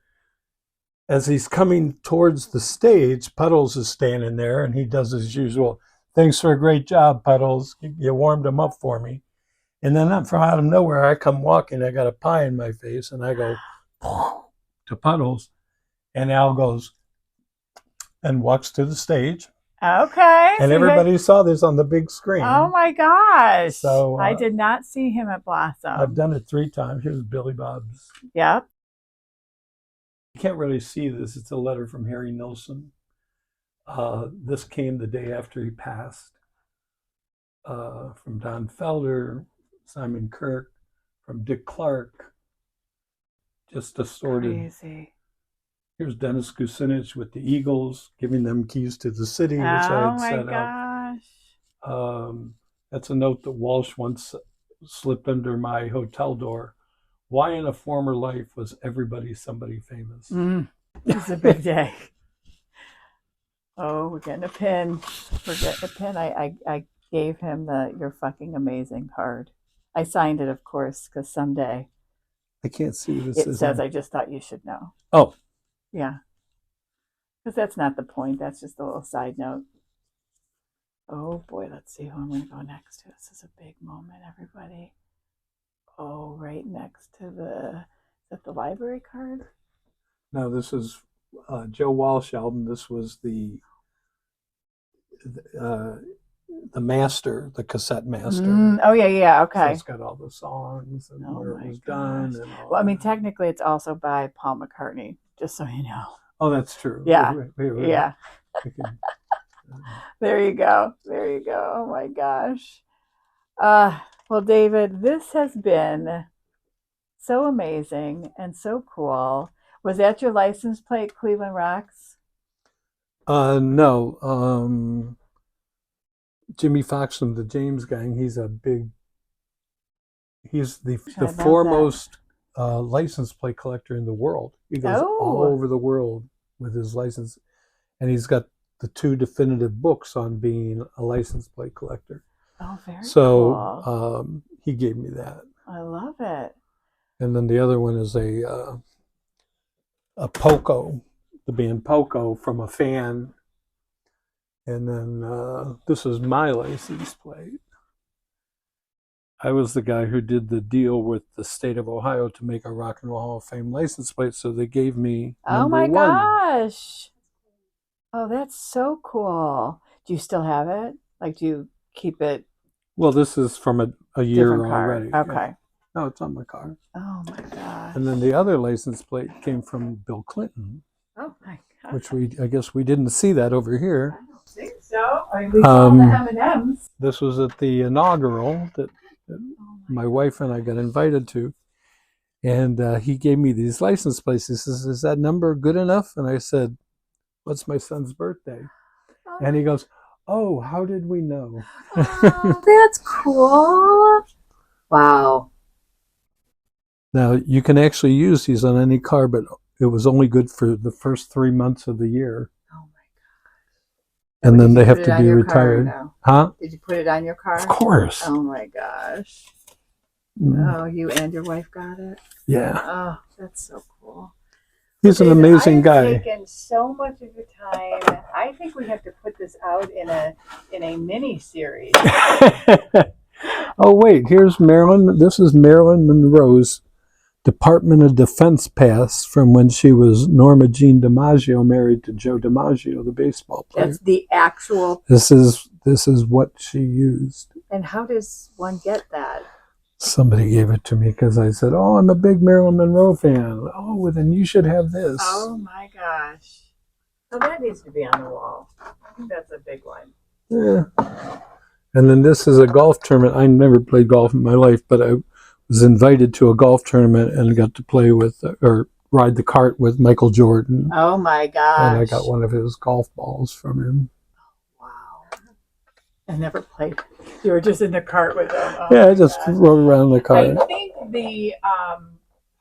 as he's coming towards the stage, Puddles is standing there, and he does his usual, "Thanks for a great job, Puddles. You warmed him up for me." And then from out of nowhere, I come walking. I got a pie in my face, and I go to Puddles, and Al goes and walks to the stage. Okay. And so everybody saw this on the big screen. Oh my gosh. So I did not see him at Blossom. I've done it 3 times. Here's Billy Bob's. Yep. You can't really see this. It's a letter from Harry Nilsson. This came the day after he passed. From Don Felder, Simon Kirk, from Dick Clark. Just assorted. Crazy. Here's Dennis Kucinich with the Eagles, giving them keys to the city, which I had set up. Oh my gosh. That's a note that Walsh once slipped under my hotel door. Why in a former life was everybody somebody famous? It's a big day. Oh, we're getting a pin. We're getting a pin. I gave him the "You're fucking amazing" card. I signed it, of course, because someday. I can't see this. It says, "I just thought you should know." Oh. Yeah. Because that's not the point. That's just a little side note. Oh boy, let's see who I'm going to go next to. This is a big moment, everybody. Oh, right next to is that the library card? No, this is Joe Walsh album. This was the master, the cassette master. Oh yeah, okay. So it's got all the songs and where it was done. And all well, I mean, technically, it's also by Paul McCartney, just so you know. Oh, that's true. Yeah, wait. Yeah. There you go. There you go. Oh my gosh. Well, David, this has been so amazing and so cool. Was that your license plate, Cleveland Rocks? No. Jimmy Fox from the James Gang. He's the foremost license plate collector in the world. He goes all over the world with his license, and he's got the 2 definitive books on being a license plate collector. Oh, very cool. So he gave me that. I love it. And then the other one is a Poco, the band Poco, from a fan. And then this is my license plate. I was the guy who did the deal with the state of Ohio to make a Rock and Roll Hall of Fame license plate, so they gave me number 1. Gosh. Oh, that's so cool. Do you still have it? Like, do you keep it? Well, this is from a year already. Okay. Yeah. No, it's on my car. Oh my gosh. And then the other license plate came from Bill Clinton. Oh my gosh. Which I guess we didn't see that over here. I don't think so. I mean, we saw the M&Ms. This was at the inaugural that my wife and I got invited to. And he gave me these license plates. He says, "Is that number good enough?" And I said, "What's my son's birthday?" And he goes, "Oh, how did we know?" Oh, that's cool. Wow. Now, you can actually use these on any car, but it was only good for the first 3 months of the year. Oh my gosh. And then they have to be retired. Huh? Did you put it on your car? Of course. Oh my gosh. Oh, you and your wife got it? Yeah. Oh, that's so cool. He's an amazing guy. I've taken so much of your time. I think we have to put this out in a mini series. Oh wait, here's Marilyn. This is Marilyn Monroe's Department of Defense pass from when she was Norma Jean DiMaggio, married to Joe DiMaggio, the baseball player. That's the actual. This is what she used. And how does one get that? Somebody gave it to me because I said, "Oh, I'm a big Marilyn Monroe fan." "Oh, well, then you should have this." Oh my gosh. So that needs to be on the wall. I think that's a big one. Yeah. And then this is a golf tournament. I never played golf in my life, but I was invited to a golf tournament and got to play with or ride the cart with Michael Jordan. Oh my gosh. And I got one of his golf balls from him. Wow. I never played. You were just in the cart with him. Oh yeah, I just rode around the cart. I think the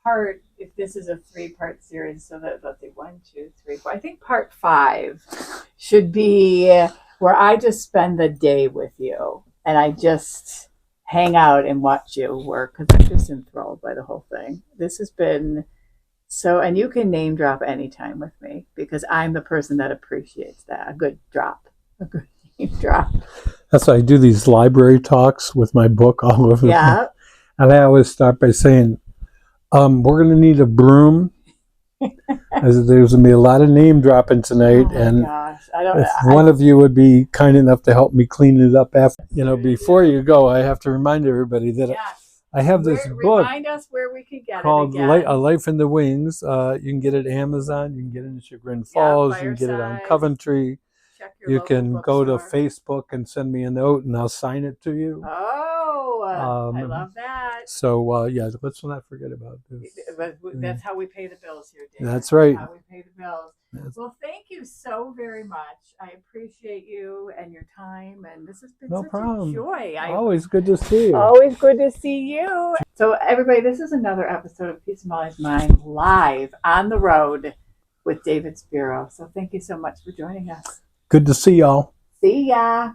part, if this is a 3-part series, so that let's see, 1, 2, 3, 4. I think part 5 should be where I just spend the day with you and I just hang out and watch you work because I'm just enthralled by the whole thing. This has been so, and you can name drop anytime with me because I'm the person that appreciates that. A good name drop. That's why I do these library talks with my book all over the place. And I always start by saying, we're going to need a broom. As there's going to be a lot of name dropping tonight. If one of you would be kind enough to help me clean it up after, before you go, I have to remind everybody that I have this book. Remind us where we can get called it again. A Life in the Wings. You can get it at Amazon. You can get it in Chagrin Falls. You can get it on Coventry. You can go to Facebook and send me a note, and I'll sign it to you. Oh, I love that. So, let's not forget about this. That's how we pay the bills here, David. That's right. That's how we pay the bills. Well, thank you so very much. I appreciate you and your time, and this has been such a joy. Always good to see you. Always good to see you. So, everybody, this is another episode of Peace of Molly's Mind live on the road with David Spero. So, thank you so much for joining us. Good to see y'all. See ya.